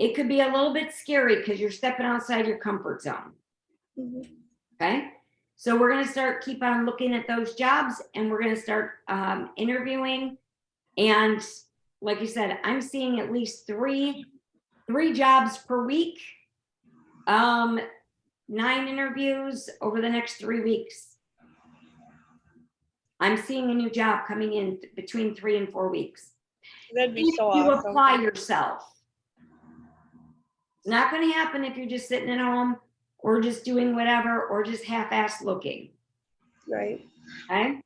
It could be a little bit scary because you're stepping outside your comfort zone. Mm-hmm. Okay. So we're going to keep on looking at those jobs, and we're going to start interviewing. And like you said, I'm seeing at least three jobs per week. 9 interviews over the next 3 weeks. I'm seeing a new job coming in between 3 and 4 weeks. That'd be so you awesome. Apply yourself. It's not going to happen if you're just sitting at home or just doing whatever or just half-assed looking. Right. Okay.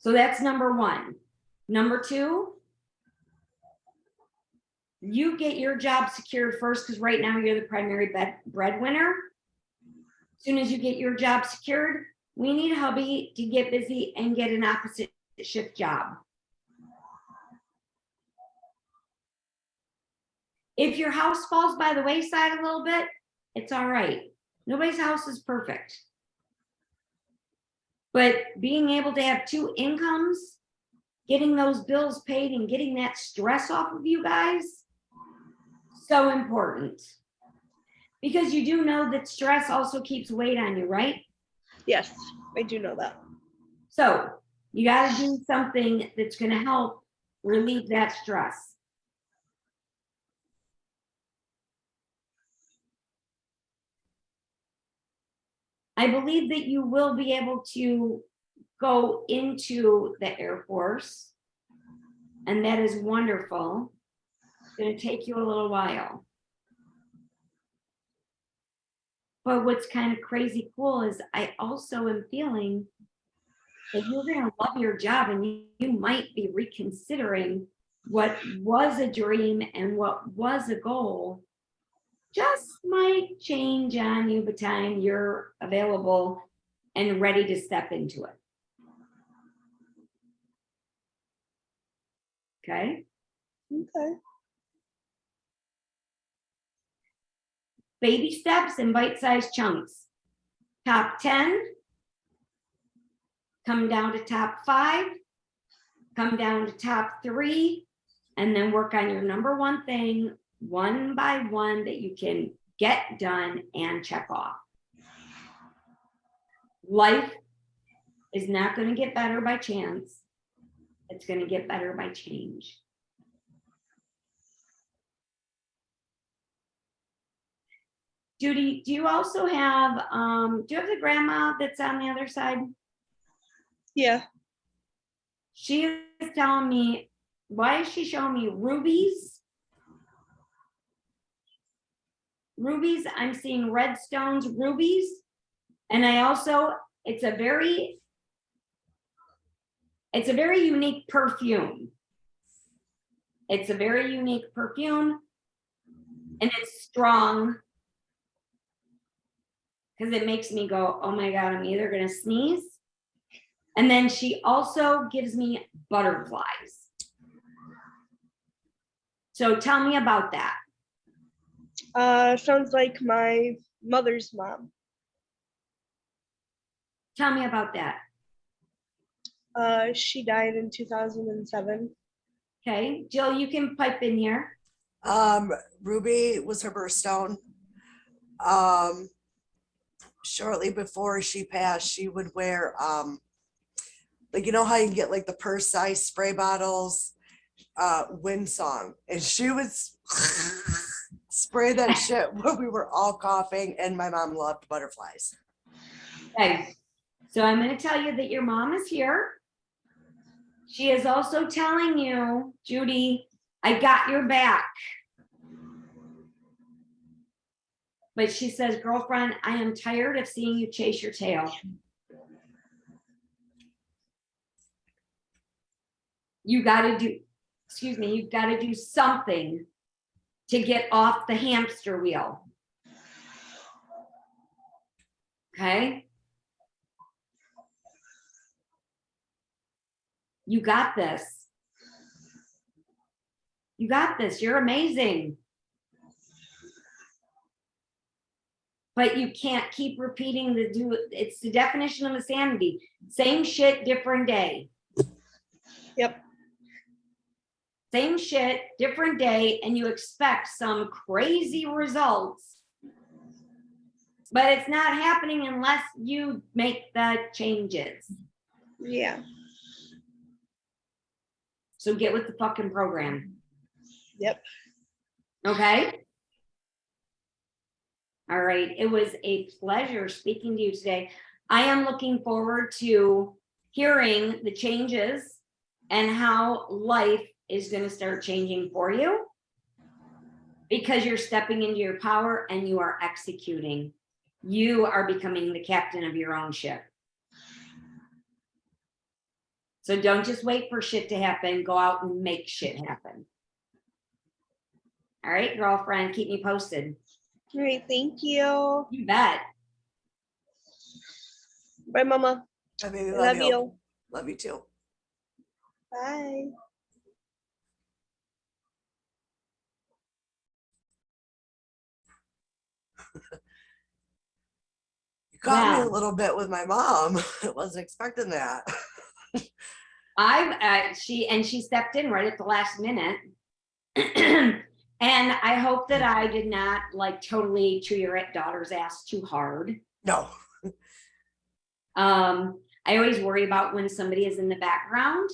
So that's number 1. Number 2, you get your job secured first, because right now you're the primary breadwinner. As soon as you get your job secured, we need hubby to get busy and get an opposite shift job. If your house falls by the wayside a little bit, it's all right. Nobody's house is perfect. But being able to have 2 incomes getting those bills paid and getting that stress off of you guys, so important. Because you do know that stress also keeps weight on you, right? Yes, I do know that. So you got to do something that's going to help relieve that stress. I believe that you will be able to go into the Air Force, and that is wonderful. It's going to take you a little while. But what's kind of crazy cool is I also am feeling that you're going to love your job, and you might be reconsidering what was a dream and what was a goal just might change on you by the time you're available and ready to step into it. Okay. Okay. Baby steps and bite-sized chunks. Top 10, come down to top 5, come down to top 3, and then work on your number one thing one by one that you can get done and check off. Life is not going to get better by chance. It's going to get better by change. Judy, do you also have, do you have the grandma that's on the other side? Yeah. She is telling me, why is she showing me rubies? Rubies, I'm seeing red stones, rubies. And I also, it's a very unique perfume. It's a very unique perfume, and it's strong because it makes me go, oh my God, I'm either going to sneeze. And then she also gives me butterflies. So tell me about that. Sounds like my mother's mom. Tell me about that. She died in 2007. Okay, Jill, you can pipe in here. Ruby was her birthstone. Shortly before she passed, she would wear like, you know how you can get like the purse size spray bottles, wind song, and she would spray that shit when we were all coughing, and my mom loved butterflies. Okay, so I'm going to tell you that your mom is here. She is also telling you, Judy, I got your back. But she says, girlfriend, I am tired of seeing you chase your tail. You got to do, you've got to do something to get off the hamster wheel. Okay? You got this. You got this. You're amazing. But you can't keep repeating it's the definition of insanity. Same shit, different day. Yep. Same shit, different day, and you expect some crazy results. But it's not happening unless you make the changes. Yeah. So get with the fucking program. Yep. Okay? All right. It was a pleasure speaking to you today. I am looking forward to hearing the changes and how life is going to start changing for you, because you're stepping into your power and you are executing. You are becoming the captain of your own ship. So don't just wait for shit to happen. Go out and make shit happen. All right, girlfriend, keep me posted. All right. Thank you. You bet. Bye, Mama. I mean, Love you. Love you too. Bye. You caught me Wow. a little bit with my mom. I wasn't expecting that. She stepped in right at the last minute. And I hope that I did not like totally chew your daughter's ass too hard. No. I always worry about when somebody is in the background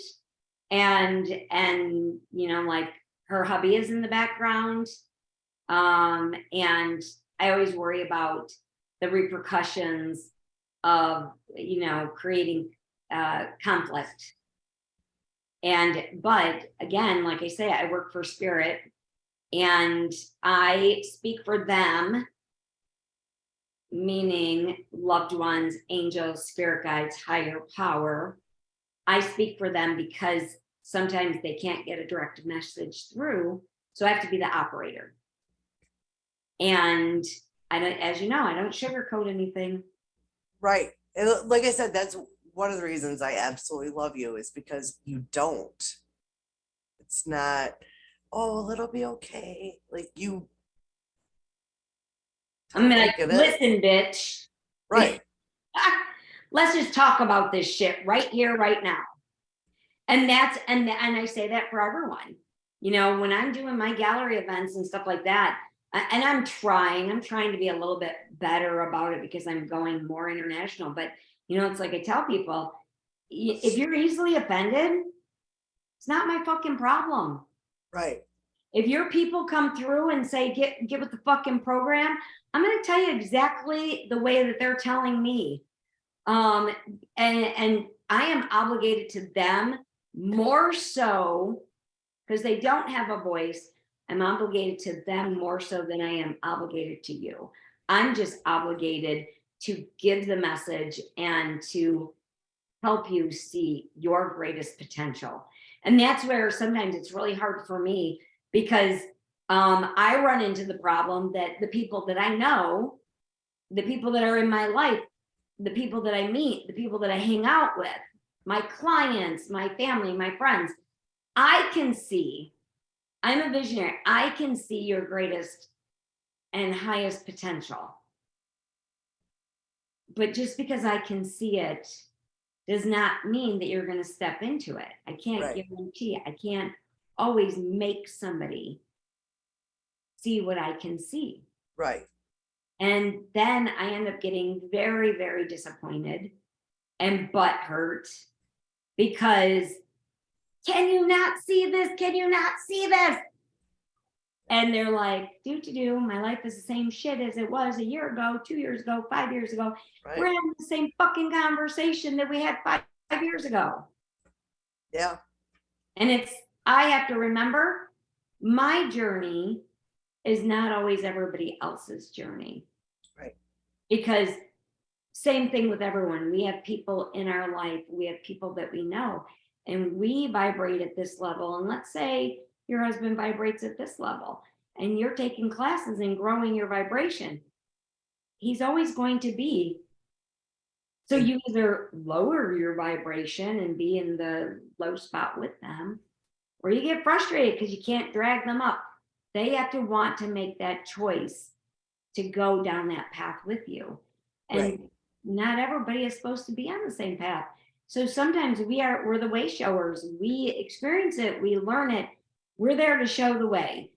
and like her hubby is in the background. And I always worry about the repercussions of, creating conflict. But again, like I say, I work for spirit and I speak for them, meaning loved ones, angels, spirit guides, higher power. I speak for them because sometimes they can't get a direct message through. So I have to be the operator. And I don't, as you know, I don't sugarcoat anything. Right. And like I said, that's one of the reasons I absolutely love you, is because you don't. It's not, oh, it'll be okay. Like you. I'm like, listen, bitch. Right. Let's just talk about this shit right here, right now. And I say that for everyone. When I'm doing my gallery events and stuff like that, and I'm trying to be a little bit better about it because I'm going more international. But it's like I tell people, if you're easily offended, it's not my fucking problem. Right. If your people come through and say, get with the fucking program, I'm going to tell you exactly the way that they're telling me. And I am obligated to them more so because they don't have a voice. I'm obligated to them more so than I am obligated to you. I'm just obligated to give the message and to help you see your greatest potential. And that's where sometimes it's really hard for me because I run into the problem that the people that I know, the people that are in my life, the people that I meet, the people that I hang out with, my clients, my family, my friends, I can see, I'm a visionary, I can see your greatest and highest potential. But just because I can see it does not mean that you're going to step into it. I can't guarantee, I can't always make somebody see what I can see. Right. And then I end up getting very, very disappointed and butthurt because can you not see this? Can you not see this? And they're like, my life is the same shit as it was a year ago, 2 years ago, 5 years ago. Right. We're having the same fucking conversation that we had 5 years ago. Yeah. And I have to remember my journey is not always everybody else's journey. Right. Because same thing with everyone. We have people in our life, we have people that we know, and we vibrate at this level. And let's say your husband vibrates at this level and you're taking classes and growing your vibration. He's always going to be. So you either lower your vibration and be in the low spot with them, or you get frustrated because you can't drag them up. They have to want to make that choice to go down that path with you. And not everybody is supposed to be on the same path. So sometimes we're the way showers. We experience it, we learn it. We're there to show the way.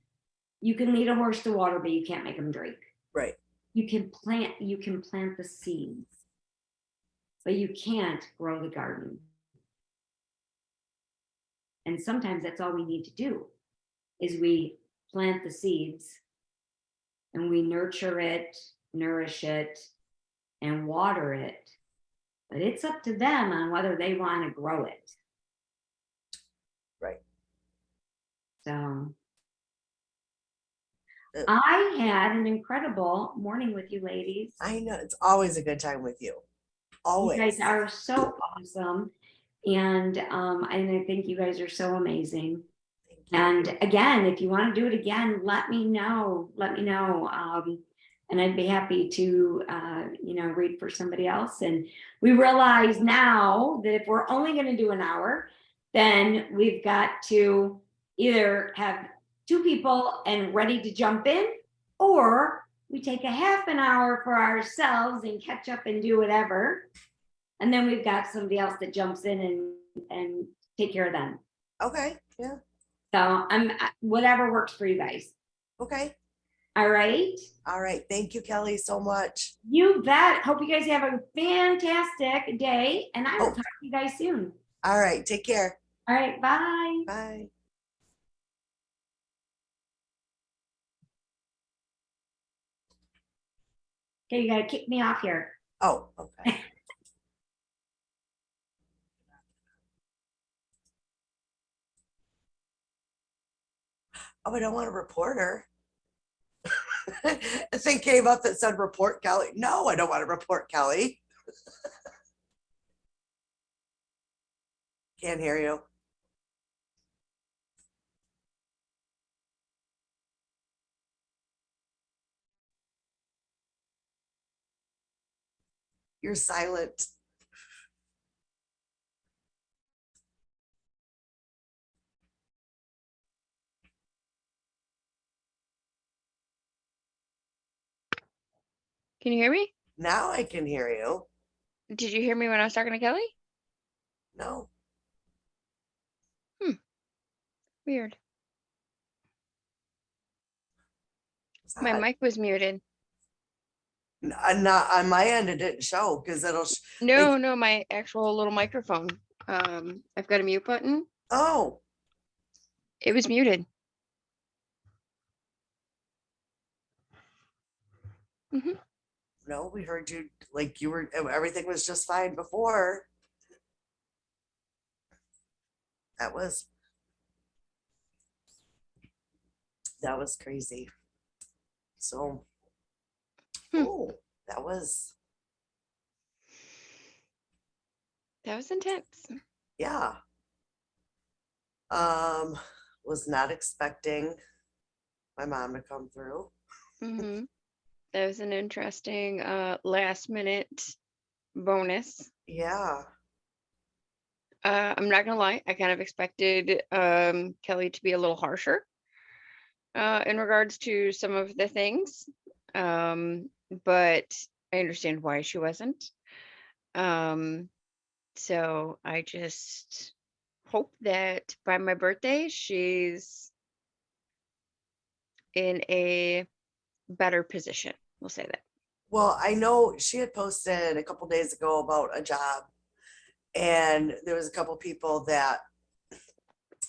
You can lead a horse to water, but you can't make them drink. Right. You can plant the seeds, but you can't grow the garden. And sometimes that's all we need to do is we plant the seeds and we nurture it, nourish it, and water it. But it's up to them on whether they want to grow it. Right. So I had an incredible morning with you ladies. I know. It's always a good time with you. Always. You guys are so awesome. And I think you guys are so amazing. And again, if you want to do it again, let me know. And I'd be happy to, read for somebody else. And we realize now that if we're only going to do an hour, then we've got to either have 2 people and ready to jump in, or we take a half an hour for ourselves and catch up and do whatever. And then we've got somebody else that jumps in and take care of them. Okay, yeah, So whatever works for you guys. okay. All right. All right, thank you, Kelly, so much. You bet. Hope you guys have a fantastic day, and I will Oh. talk to you guys soon. All right, take care. All right. Bye. Bye. Okay, you gotta kick me off here. Oh, okay. Oh, I don't want a reporter. A thing came up that said report Kelly. No, I don't want to report Kelly. Can't hear you. You're silent. Can you hear me? Now I can hear you. Did you hear me when I was talking to Kelly? No. Weird. It's My not, mic was muted. not on my end. It didn't show because it'll No, no, my actual little microphone. I've got a mute button. oh, It was muted. Hmm. no, we heard you like you were everything was just fine before. That was crazy. So Hmm. oh, that was intense. yeah. Was not expecting my mom to come through. Hmm. That was an interesting last minute bonus. Yeah. I'm not gonna lie, I kind of expected Kelly to be a little harsher in regards to some of the things. But I understand why she wasn't. So I just hope that by my birthday she's in a better position. We'll say that. Well, I know she had posted a couple days ago about a job, and there was a couple people that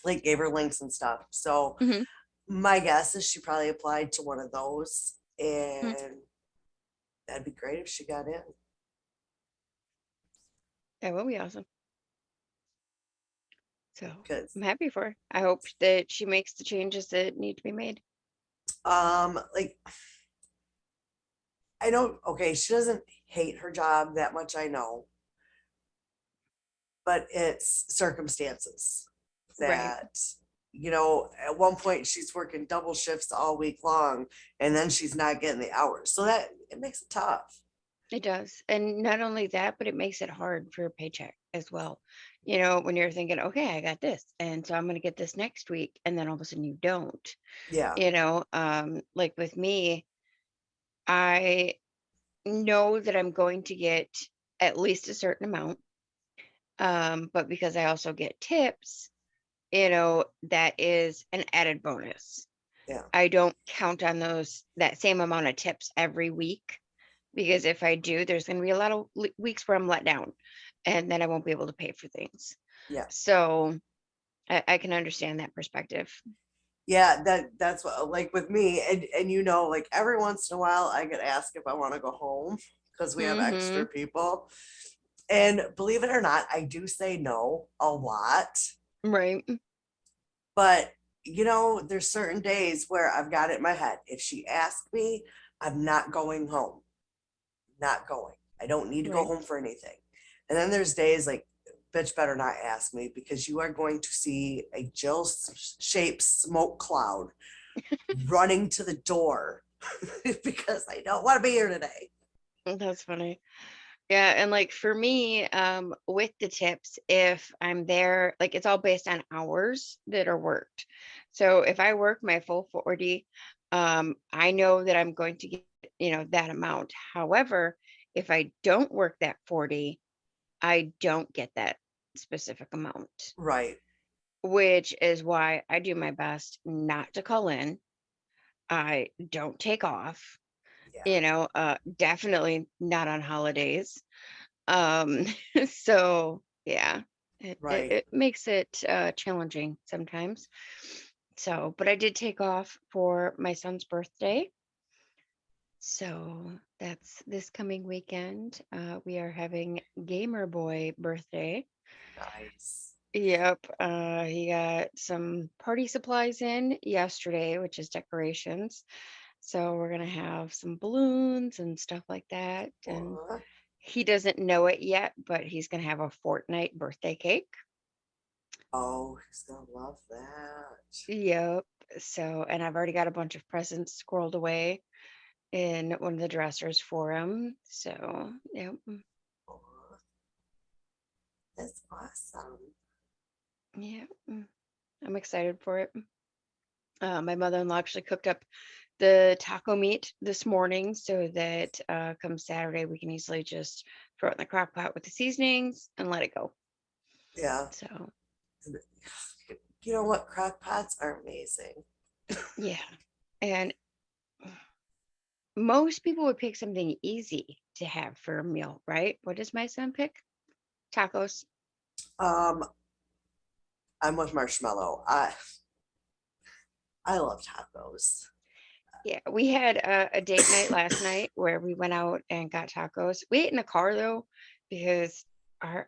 like gave her links and stuff. So Hmm. my guess is she probably applied to one of those, Hmm. and that'd be great if she got in. That will be awesome. So Because I'm happy for her. I hope that she makes the changes that need to be made. like I know, okay, she doesn't hate her job that much, I know, but it's circumstances Right. that, at one point she's working double shifts all week long, and then she's not getting the hours. So that it makes it tough. It does. And not only that, but it makes it hard for a paycheck as well. When you're thinking, okay, I got this. And so I'm going to get this next week. And then all of a sudden you don't. Yeah. Like with me, I know that I'm going to get at least a certain amount. But because I also get tips, that is an added bonus. Yeah. I don't count on that same amount of tips every week, because if I do, there's going to be a lot of weeks where I'm let down and then I won't be able to pay for things. Yeah. So I can understand that perspective. Yeah, that's what, like with me, and like every once in a while I get asked if I want to go home because we have extra people. And believe it or not, I do say no a lot. Right. But there's certain days where I've got it in my head. If she asks me, I'm not going home. Not going. I don't need to go Right. home for anything. And then there's days like, bitch better not ask me because you are going to see a Jill-shaped smoke cloud running to the door because I don't want to be here today. That's funny. Yeah, and like for me, with the tips, if I'm there, like it's all based on hours that are worked. So if I work my full 40, I know that I'm going to get, that amount. However, if I don't work that 40, I don't get that specific amount, Right. which is why I do my best not to call in. I don't take off, Yeah. definitely not on holidays. Um, so yeah, Right. it makes it challenging sometimes. So, but I did take off for my son's birthday. So that's this coming weekend. We are having Gamer Boy birthday. Nice. Yep. He got some party supplies in yesterday, which is decorations. So we're gonna have some balloons and stuff like that. And What? he doesn't know it yet, but he's gonna have a Fortnite birthday cake. Oh, he's gonna love that. Yep. So, and I've already got a bunch of presents squirreled away in one of the dressers for him. So, yep. Aw, that's awesome. Yeah. I'm excited for it. My mother-in-law actually cooked up the taco meat this morning so that come Saturday we can easily just throw it in the crock pot with the seasonings and let it go. Yeah. So, You know what? Crock pots are amazing. yeah. And most people would pick something easy to have for a meal, right? What does my son pick? Tacos. Um, I'm with Marshmallow. I love tacos. Yeah, we had a date night last night where we went out and got tacos. We ate in the car though, because our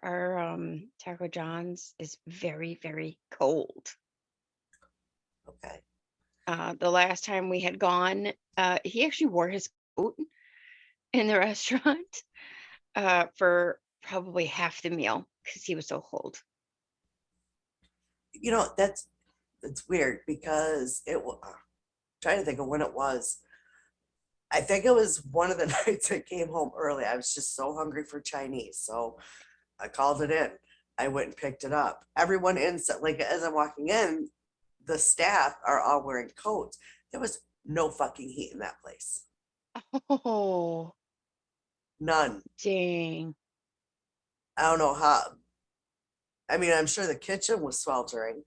Taco John's is very, very cold. Okay. The last time we had gone, he actually wore his coat in the restaurant for probably half the meal because he was so cold. You know, it's weird because trying to think of when it was. I think it was one of the nights I came home early. I was just so hungry for Chinese. So I called it in. I went and picked it up. Everyone inside, like as I'm walking in, the staff are all wearing coats. There was no fucking heat in that place. Oh, None. dang. I don't know how. I mean, I'm sure the kitchen was sweltering,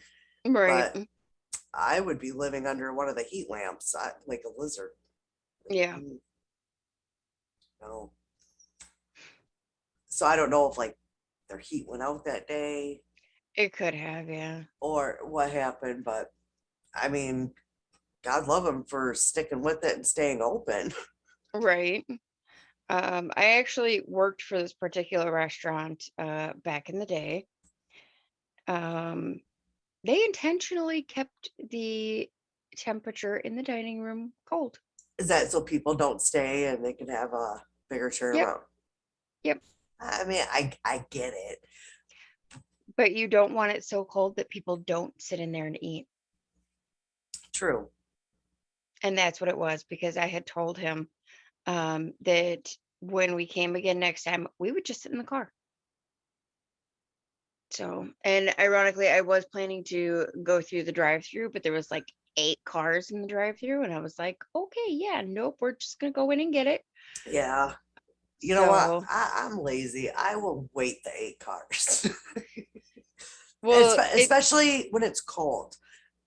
Right. but I would be living under one of the heat lamps like a lizard. Yeah, Mm, no. So I don't know if like their heat went out that day it could have. Yeah. or what happened, but I mean, God love them for sticking with it and staying open. Right. I actually worked for this particular restaurant back in the day. Um, they intentionally kept the temperature in the dining room cold. Is that so people don't stay and they can have a bigger Yep, turnaround? yep. I mean, I get it. But you don't want it so cold that people don't sit in there and eat. True. And that's what it was because I had told him that when we came again next time, we would just sit in the car. So, and ironically, I was planning to go through the drive-through, but there was like 8 cars in the drive-through, and I was like, okay, yeah, nope, we're just gonna go in and get it. Yeah. You know what? So, I'm lazy. I will wait the 8 cars. well, Especially when it's cold.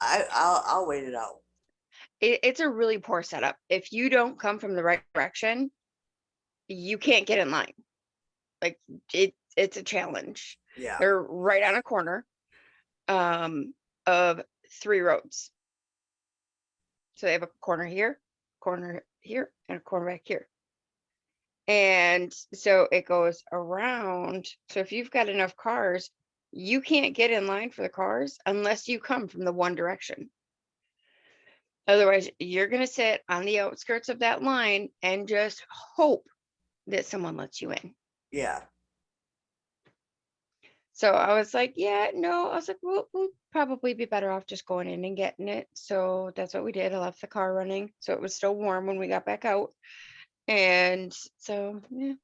I'll wait it out. it's a really poor setup. If you don't come from the right direction, you can't get in line. Like it's a challenge. Yeah. They're right on a corner um of 3 roads. So they have a corner here, and a corner back here. And so it goes around. So if you've got enough cars, you can't get in line for the cars unless you come from the one direction. Otherwise, you're going to sit on the outskirts of that line and just hope that someone lets you in. Yeah. So I was like, yeah, no. I was like, we'll probably be better off just going in and getting it. So that's what we did. I left the car running. So it was still warm when we got back out. And so, yeah.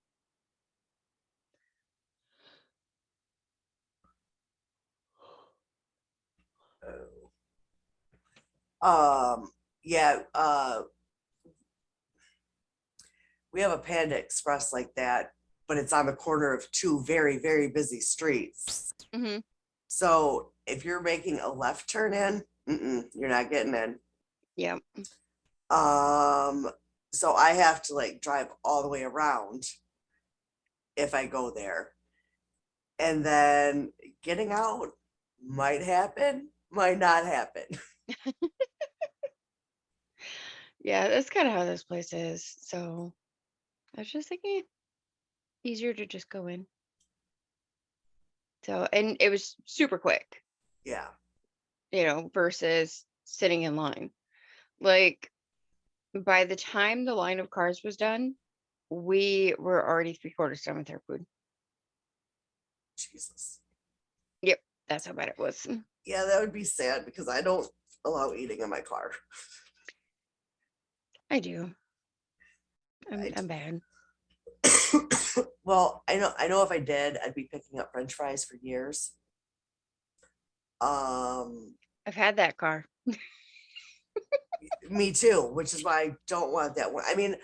Yeah, we have a Panda Express like that but it's on the corner of two very, very busy streets. Mhm. So if you're making a left turn in, you're not getting in. Yeah. So I have to like drive all the way around if I go there. And then getting out might happen, might not happen. Yeah, that's kind of how this place is. So I was just thinking easier to just go in. So, and it was super quick, Yeah. versus sitting in line. Like by the time the line of cars was done, we were already 3/4 done with our food. Jesus. Yep, that's how bad it was. Yeah, that would be sad because I don't allow eating in my car. I do. I I'm bad. Well, I know if I did, I'd be picking up French fries for years. I've had that car. Me too, which is why I don't want that one. I mean,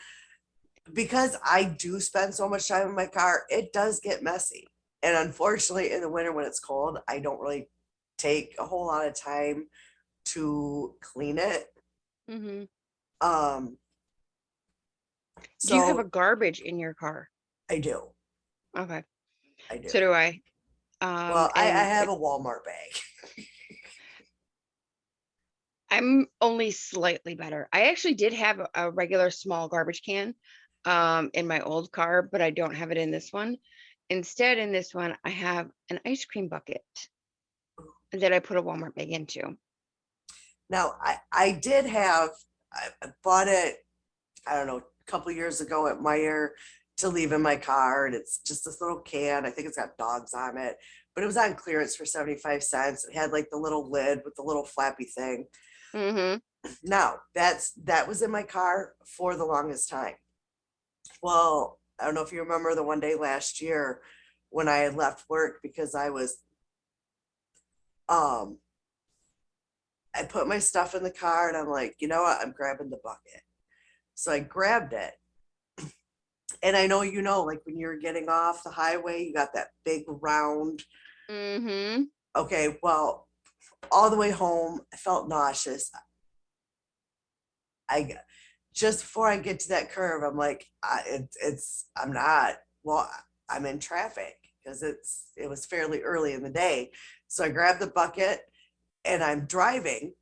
because I do spend so much time in my car, it does get messy. And unfortunately, in the winter when it's cold, I don't really take a whole lot of time to clean it. Hmm. Um, Do you have a so garbage in your car? I do. Okay, I do. so do I. Well, I And have a Walmart bag. I'm only slightly better. I actually did have a regular small garbage can in my old car, but I don't have it in this one. Instead, in this one, I have an ice cream bucket that I put a Walmart bag into. Now, I did have, I bought it, I don't know, a couple years ago at Meyer to leave in my car. And it's just this little can. I think it's got dogs on it, but it was on clearance for 75 cents. It had like the little lid with the little flappy thing. Mm-hmm. Now, that was in my car for the longest time. Well, I don't know if you remember the one day last year when I had left work because um, I put my stuff in the car and I'm like, you know what? I'm grabbing the bucket. So I grabbed it. And I know, like when you're getting off the highway, you got that big round. Mm-hmm. Okay, well, all the way home, I felt nauseous. I just before I get to that curve, I'm like, I'm not, well, I'm in traffic because it was fairly early in the day. So I grabbed the bucket and I'm driving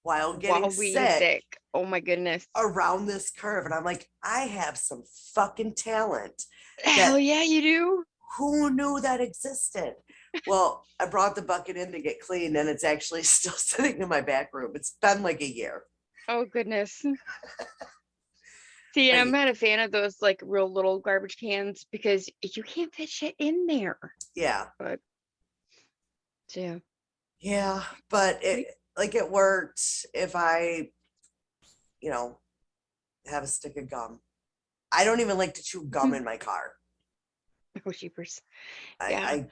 while getting While being sick sick. Oh my goodness. around this curve. And I'm like, I have some fucking talent Hell that yeah, you do. who knew that existed? Well, I brought the bucket in to get cleaned and it's actually still sitting in my back room. It's been like a year. Oh goodness. See, and I'm But not a fan of those like real little garbage cans because you can't fit shit in there. yeah, But so, yeah. yeah, but it worked if I, you know, have a stick of gum. I don't even like to chew gum in my car. Oh, sheepers. I, Yeah. I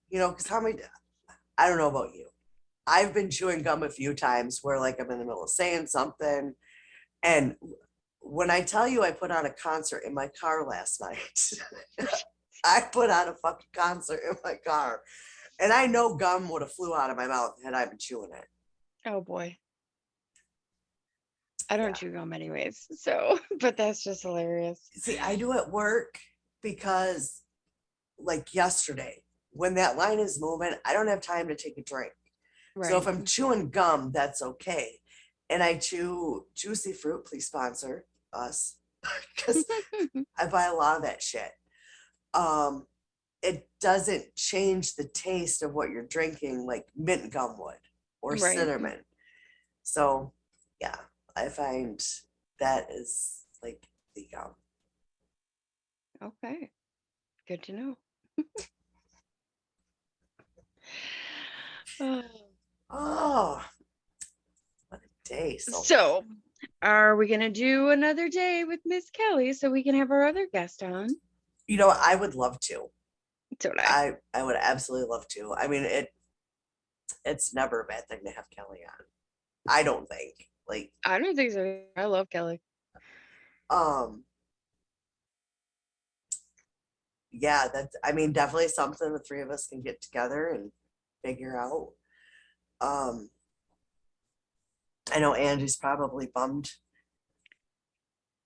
because how many, I don't know about you. I've been chewing gum a few times where like I'm in the middle of saying something. And when I tell you I put on a concert in my car last night, I put on a fucking concert in my car. And I know gum would have flew out of my mouth had I been chewing it. Oh boy. I don't Yeah. chew gum anyways. So, but that's just hilarious. See, I do at work because like yesterday, when that line is moving, I don't have time to take a drink. So if Right. I'm chewing gum, that's okay. And I chew juicy fruit, please sponsor us. Because I buy a lot of that shit. Um, it doesn't change the taste of what you're drinking like mint gum would or Right. cinnamon. So yeah, I find that is like the gum. Okay. Good to know. Oh. Oh, what a day. So, are we going to do another day with Miss Kelly so we can have our other guest on? I would love to. So would I. I would absolutely love to. I mean, it's never a bad thing to have Kelly on. I don't think. Like, I don't think so. I love Kelly. um, yeah, that's, I mean, definitely something the three of us can get together and figure out. Um, I know Angie's probably bummed,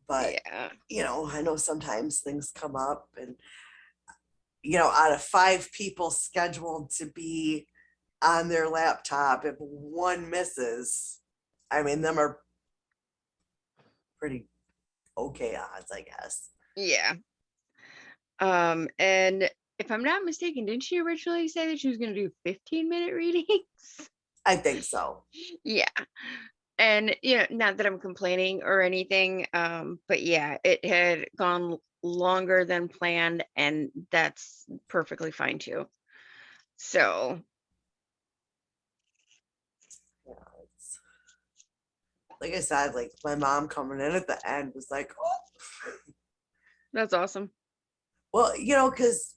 but Yeah. I know sometimes things come up and, out of 5 people scheduled to be on their laptop, if one misses, I mean, them are pretty okay odds, I guess. Yeah. And if I'm not mistaken, didn't she originally say that she was going to do 15-minute readings? I think so. Yeah. And not that I'm complaining or anything, but yeah, it had gone longer than planned, and that's perfectly fine too. So, Yeah, it's, like I said, like my mom coming in at the end was like, oh, that's awesome. well, because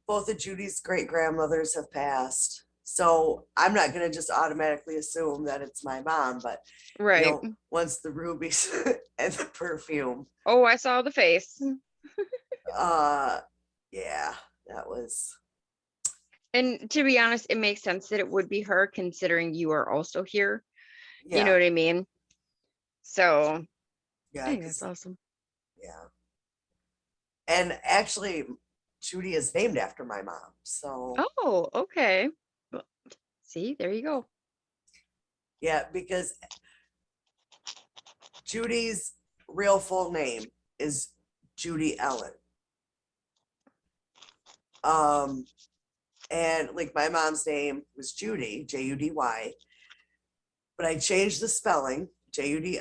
both of Judy's great grandmothers have passed. So I'm not going to just automatically assume that it's my mom, but Right. once the rubies and the perfume, Oh, I saw the face. uh, yeah, that was, And to be honest, it makes sense that it would be her considering you are also here. You know yeah, what I mean? So, I yeah, think that's because, awesome. yeah. And actually, Judy is named after my mom. So, Oh, okay. Well, see, there you go. yeah, because Judy's real full name is Judy Ellen. Um, and like my mom's name was Judy, Judy, but I changed the spelling, Judi,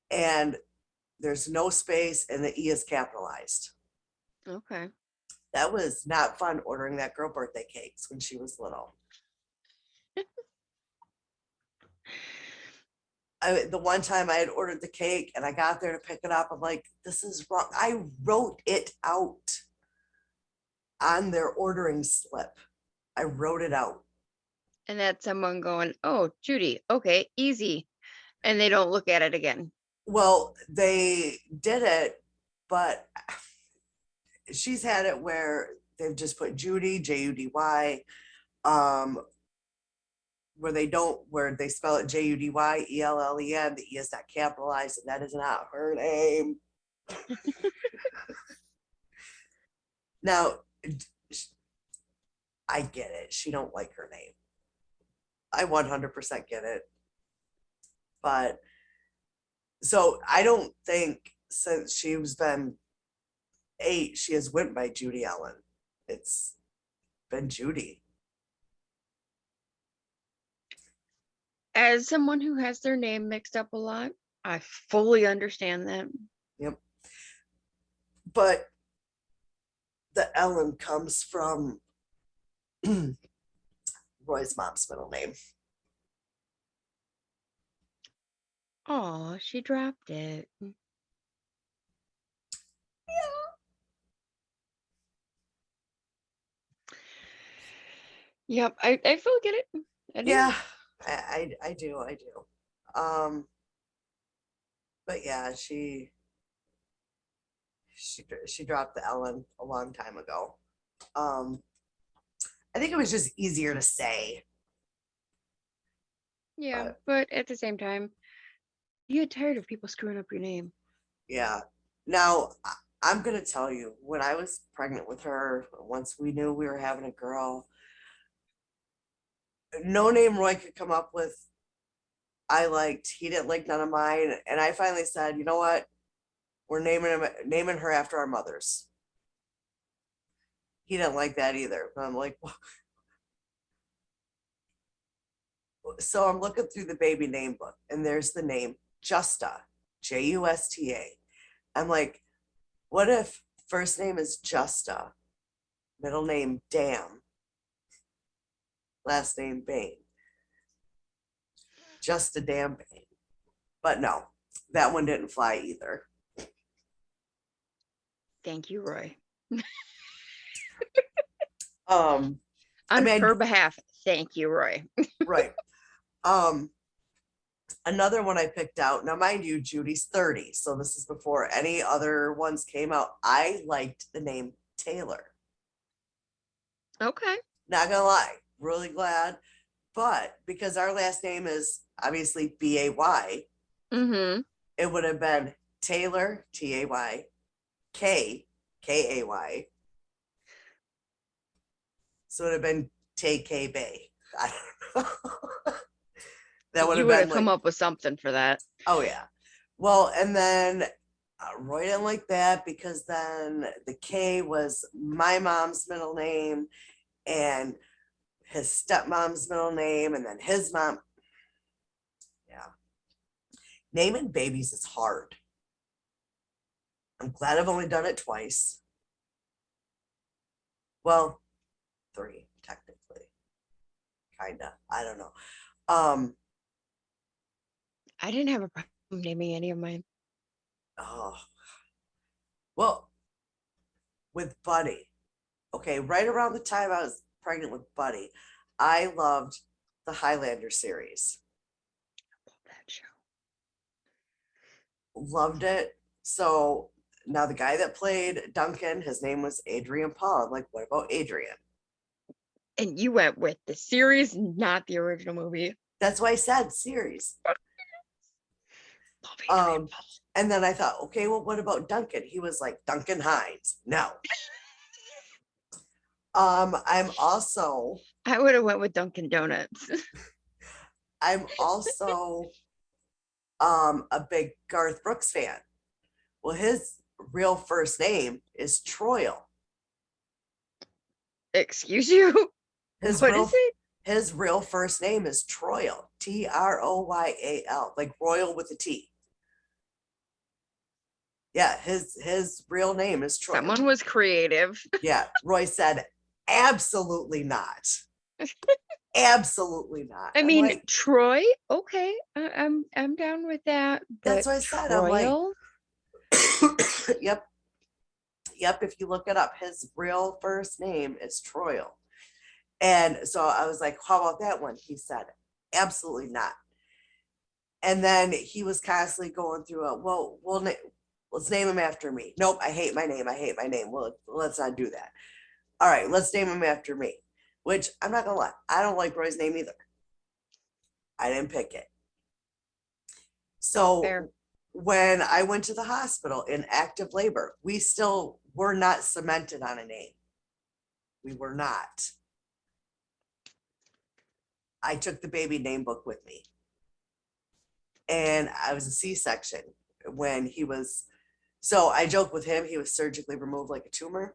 and there's no space and the E is capitalized. Okay. That was not fun ordering that girl birthday cakes when she was little. The one time I had ordered the cake and I got there to pick it up, I'm like, this is wrong. I wrote it out on their ordering slip. I wrote it out. And that's someone going, "Oh, Judy, okay, easy." And they don't look at it again. Well, they did it, but she's had it where they've just put Judy, Judy, where they spell it Judyellen, the E is not capitalized, and that is not her name. Now, I get it. She don't like her name. I 100% get it. But so I don't think since she's been 8, she has went by Judy Ellen. It's been Judy. As someone who has their name mixed up a lot, I fully understand that. Yep. But the Ellen comes from Roy's mom's middle name. Oh, she dropped it. Yep, I fully get it. I do. Yeah, I do. But yeah, she dropped the Ellen a long time ago. Um, I think it was just easier to say. Yeah, But but at the same time, you get tired of people screwing up your name. yeah. Now I'm gonna tell you, when I was pregnant with her, once we knew we were having a girl, no name Roy could come up with I liked. He didn't like none of mine. And I finally said, you know what? We're naming her after our mothers. He didn't like that either. But I'm like, well, so I'm looking through the baby name book and there's the name Justa, Justa. I'm like, what if first name is Justa, middle name Dam, last name Bain? Just a damn Bain. But no, that one didn't fly either. Thank you, Roy. I I On mean, her behalf, thank you, Roy. right. Um, Another one I picked out. Now, mind you, Judy's 30, so this is before any other ones came out. I liked the name Taylor. Okay. Not gonna lie, really glad. But because our last name is obviously B-A-Y, Mm-hmm. it would have been Taylor, T-A-Y, K, K-A-Y. So it would have been Tay K Bay. I don't know. That would You have would been have like, come up with something for that. oh yeah. Well, and then Roy didn't like that because then the K was my mom's middle name and his stepmom's middle name, and then his mom. Yeah. Naming babies is hard. I'm glad I've only done it twice. Well, 3, technically. Kinda. I don't know. I didn't have a problem naming any of mine. Oh, well, with Buddy. Okay, right around the time I was pregnant with Buddy, I loved the Highlander series. Love that show. Loved it. So now the guy that played Duncan, his name was Adrian Paul. I'm like, what about Adrian? And you went with the series, not the original movie. That's why I said series. Love Adrian Paul. And then I thought, okay, well, what about Duncan? He was like Duncan Hines. No. I'm also I would have went with Dunkin' Donuts. I'm also a big Garth Brooks fan. Well, his real first name is Troyal. Excuse you? His What real is it? his real first name is Troyal. Troyal, like royal with a T. Yeah, his real name is Troy. Someone was creative. Yeah, Roy said, absolutely not. Absolutely not. I I'm mean, like, Troy. Okay, I'm down with that. that's But what I said. I'm like, Troyal. yep. Yep, if you look it up, his real first name is Troyal. And so I was like, how about that one? He said, absolutely not. And then he was constantly going through a, well, let's name him after me. Nope, I hate my name. I hate my name. Well, let's not do that. All right, let's name him after me, which I'm not going to lie. I don't like Roy's name either. I didn't pick it. So Fair. when I went to the hospital in active labor, we still were not cemented on a name. We were not. I took the baby name book with me. And I was a C-section when he was, so I joke with him, he was surgically removed like a tumor.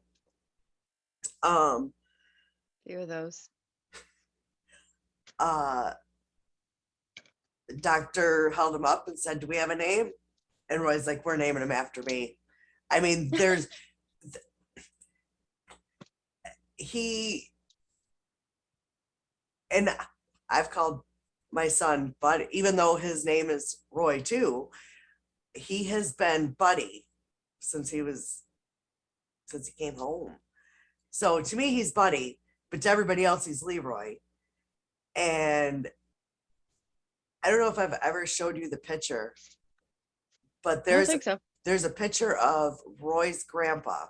Few of those. Doctor held him up and said, do we have a name? And Roy's like, we're naming him after me. I mean, and I've called my son Buddy, even though his name is Roy too. He has been Buddy since he came home. So to me, he's Buddy, but to everybody else, he's Leroy. And I don't know if I've ever showed you the picture, but I don't think so. there's a picture of Roy's grandpa.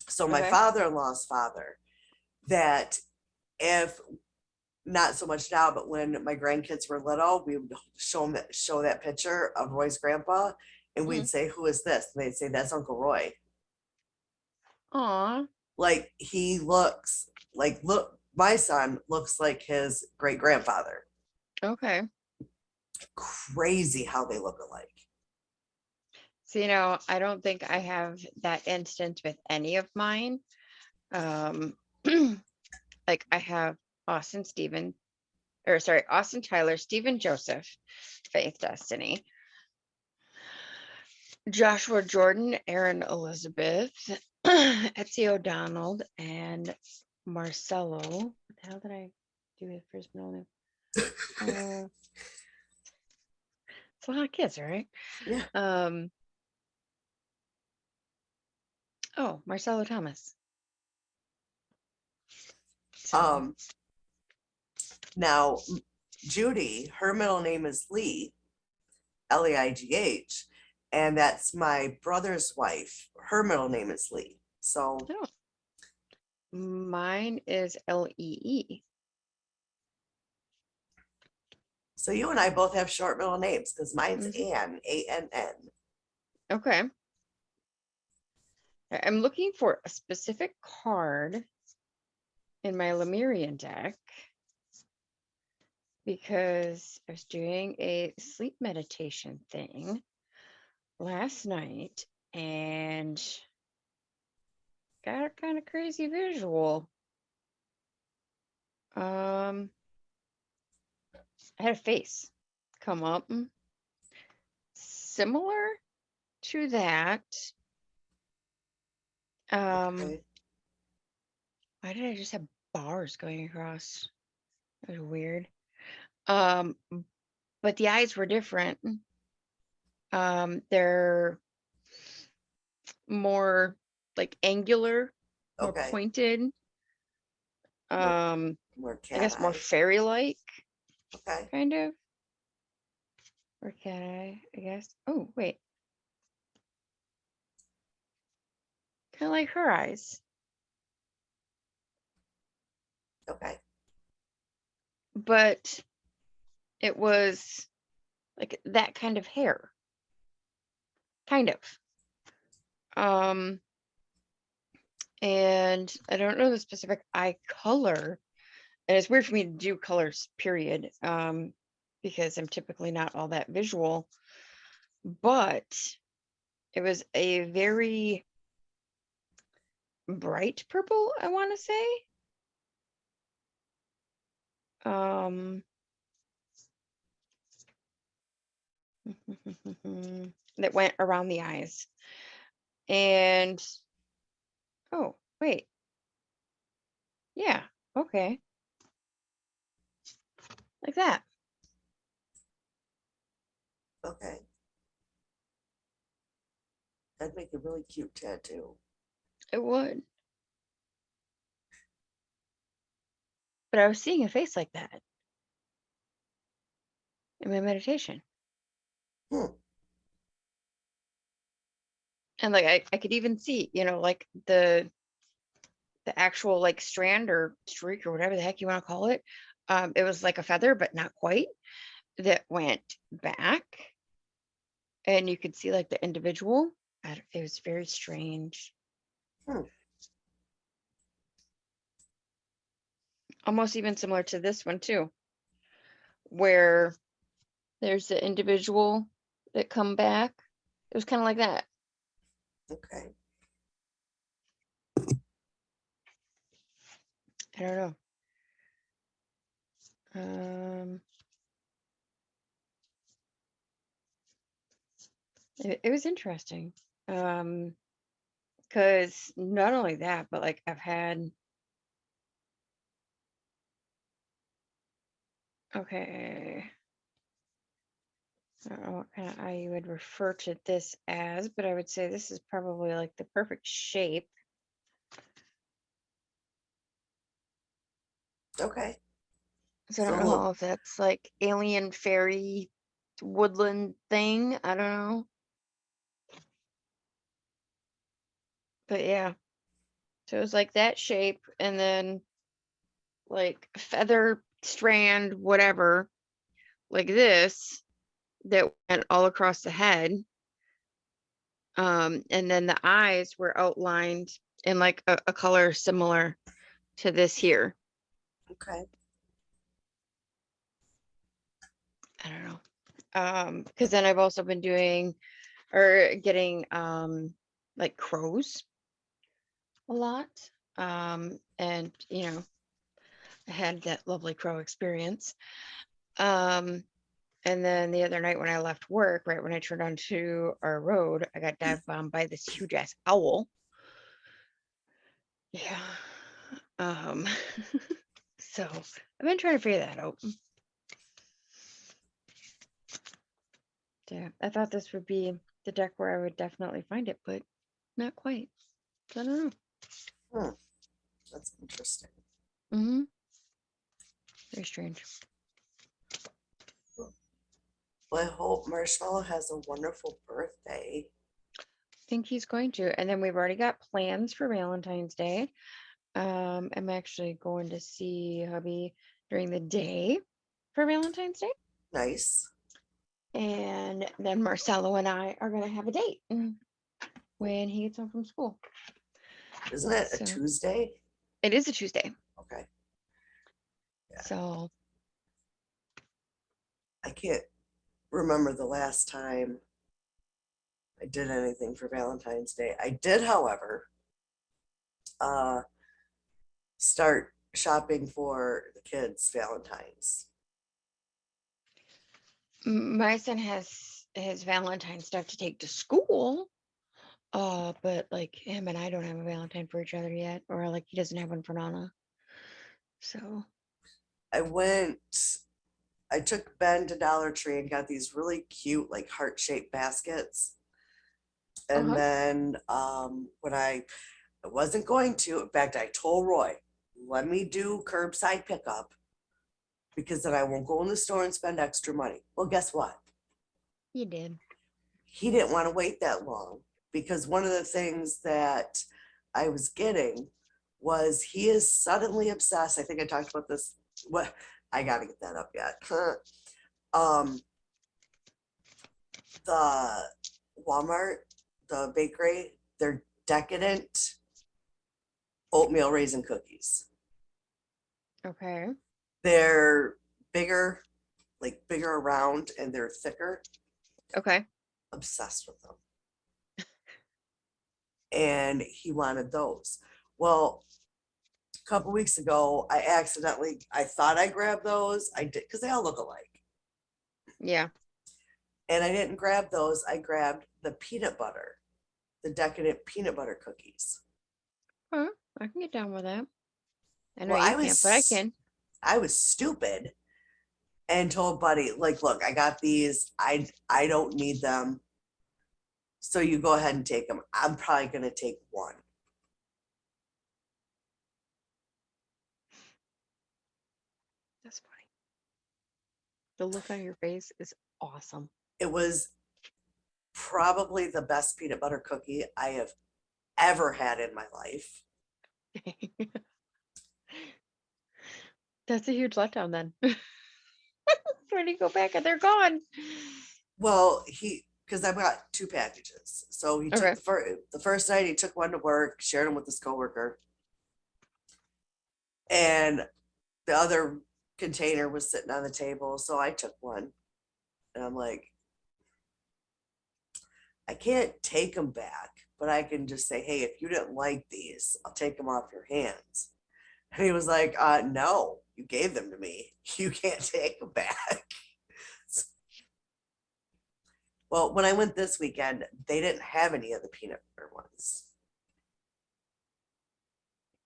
So my Okay. father-in-law's father, that if not so much now, but when my grandkids were little, we would show that picture of Roy's grandpa, and we'd say, who is this? And they'd say, that's Uncle Roy. Aw. Like he looks like, look, my son looks like his great grandfather. Okay. Crazy how they look alike. So, I don't think I have that instance with any of mine. Like I have Austin Tyler, Stephen Joseph, Faith Destiny, Joshua Jordan, Aaron Elizabeth, Etsy O'Donnell, and Marcelo. What the hell did I do his first middle name? It's a lot of kids, right? Yeah. Oh, Marcelo Thomas. So, Now Judy, her middle name is Lee, Leigh, and that's my brother's wife. Her middle name is Lee. So Oh, mine is Lee. so you and I both have short middle names because mine's Mhm. Ann, Ann. Okay. I'm looking for a specific card in my Lemurian deck because I was doing a sleep meditation thing last night and got a kind of crazy visual. I had a face come up similar to that. Okay. Why did I just have bars going across? That was weird. Um, but the eyes were different. They're more like angular, more Okay. pointed. More I cat guess more eye. fairy-like, Okay. kind of. Or cat eye, I guess. Oh, wait. Kind of like her eyes. Okay. But it was like that kind of hair. Kind of. And I don't know the specific eye color. And it's weird for me to do colors, period. Because I'm typically not all that visual. But it was a very bright purple, I want to say. That went around the eyes. And oh, wait. Yeah, okay. Like that. Okay. That'd make a really cute tattoo. It would. But I was seeing a face like that in my meditation. Hmm. And like I could even see, like the actual like strand or streak or whatever the heck you want to call it. It was like a feather, but not quite, that went back. And you could see like the individual. It was very strange. Hmm. Almost even similar to this one too, where there's the individual that come back. It was kind of like that. Okay. I don't know. It was interesting. Because not only that, but like I've had, okay, I don't know what kind of eye you would refer to this as, but I would say this is probably like the perfect shape. Okay. So I So don't know if that's like alien fairy woodland thing. I don't know. But yeah. So it was like that shape and then like feather strand, whatever, like this that went all across the head. And then the eyes were outlined in like a color similar to this here. okay. I don't know. Because then I've also been doing or getting like crows a lot. And I had that lovely crow experience. And then the other night when I left work, right when I turned onto our road, I got dive bombed by this huge ass owl. Yeah. Um, so I've been trying to figure that out. Yeah, I thought this would be the deck where I would definitely find it, but not quite. So I don't know. Hmm. That's interesting. Mm-hmm. Very strange. Well, I hope Marshmallow has a wonderful birthday. Think he's going to. And then we've already got plans for Valentine's Day. I'm actually going to see hubby during the day for Valentine's Day. Nice. And then Marcelo and I are going to have a date when he gets home from school. Isn't it a So Tuesday? it is a Tuesday. Okay. Yeah. So I can't remember the last time I did anything for Valentine's Day. I did, however, start shopping for the kids' Valentine's. my son has his Valentine stuff to take to school. But like him and I don't have a Valentine for each other yet, or like he doesn't have one for Nana. So I took Ben to Dollar Tree and got these really cute, like heart-shaped baskets. And then when I wasn't going to, in fact, I told Roy, let me do curbside pickup because then I won't go in the store and spend extra money. Well, guess what? you did. He didn't want to wait that long because one of the things that I was getting was he is suddenly obsessed. I think I talked about this. What I gotta get that up yet. The Walmart, the bakery, they're decadent oatmeal raisin cookies. Okay. They're bigger, like bigger around, and they're thicker. Okay. Obsessed with them. And he wanted those. Well, a couple weeks ago, I thought I grabbed those. I did because they all look alike. Yeah. And I didn't grab those. I grabbed the peanut butter, the decadent peanut butter cookies. Huh. I can get down with that. I know Well, you can't, but I can. I was stupid and told Buddy, like, look, I got these. I don't need them. So you go ahead and take them. I'm probably going to take one. That's funny. The look on your face is awesome. It was probably the best peanut butter cookie I have ever had in my life. That's a huge letdown then. When you go back and they're gone. Well, because I've got two packages. So he Okay. took the first night, he took one to work, shared them with his coworker. And the other container was sitting on the table. So I took one. And I'm like, I can't take them back, but I can just say, hey, if you didn't like these, I'll take them off your hands. And he was like, no, you gave them to me. You can't take them back. Well, when I went this weekend, they didn't have any of the peanut butter ones.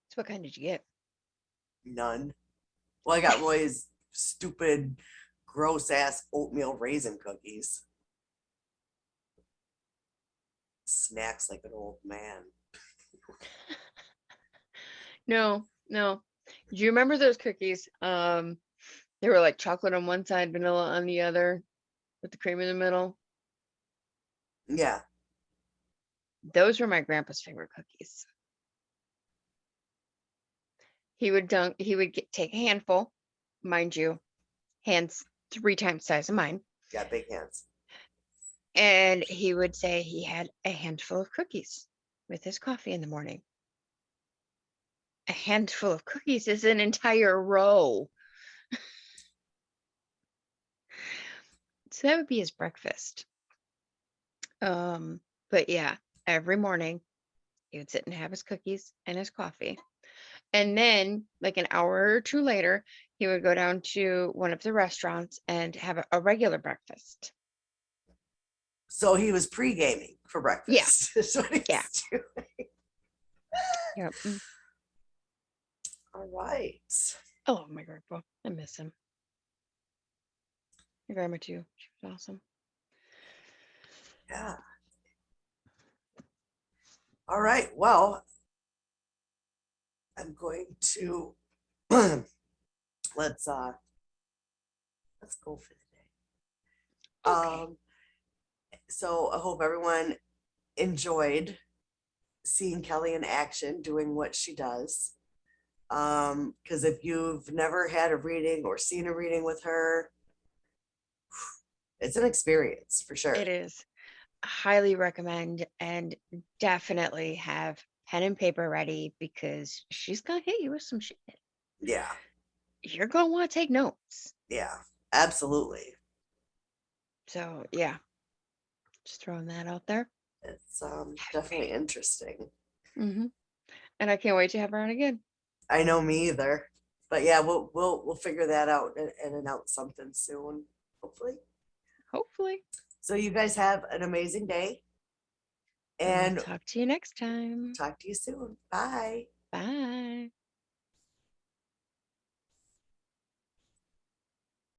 So what kind did you get? None. Well, I got Roy's stupid, gross ass oatmeal raisin cookies. Snacks like an old man. No. Do you remember those cookies? They were like chocolate on one side, vanilla on the other, with the cream in the middle. Yeah. Those were my grandpa's favorite cookies. He would take a handful, mind you, hands 3 times the size of mine. Got big hands. And he would say he had a handful of cookies with his coffee in the morning. A handful of cookies is an entire row. So that would be his breakfast. But yeah, every morning he would sit and have his cookies and his coffee. And then, like an hour or two later, he would go down to one of the restaurants and have a regular breakfast. So he was pre-gaming for breakfast. Yeah. That's what he was doing. Yep. All right. Oh, my grandpa. I miss him. My grandma too. She was awesome. Yeah. All right. Well, I'm going to let's go for the day. Okay. So I hope everyone enjoyed seeing Kelly in action doing what she does. Because if you've never had a reading or seen a reading with her, it's an experience for sure. It is. Highly recommend, and definitely have pen and paper ready because she's gonna hit you with some shit. Yeah, You're gonna want to take notes. yeah, absolutely. So yeah, just throwing that out there. It's definitely interesting. Hmm. And I can't wait to have her on again. I know, me either. But yeah, we'll figure that out and announce something soon, hopefully. Hopefully. So you guys have an amazing day And we'll and talk to you next time. talk to you soon. Bye. Bye.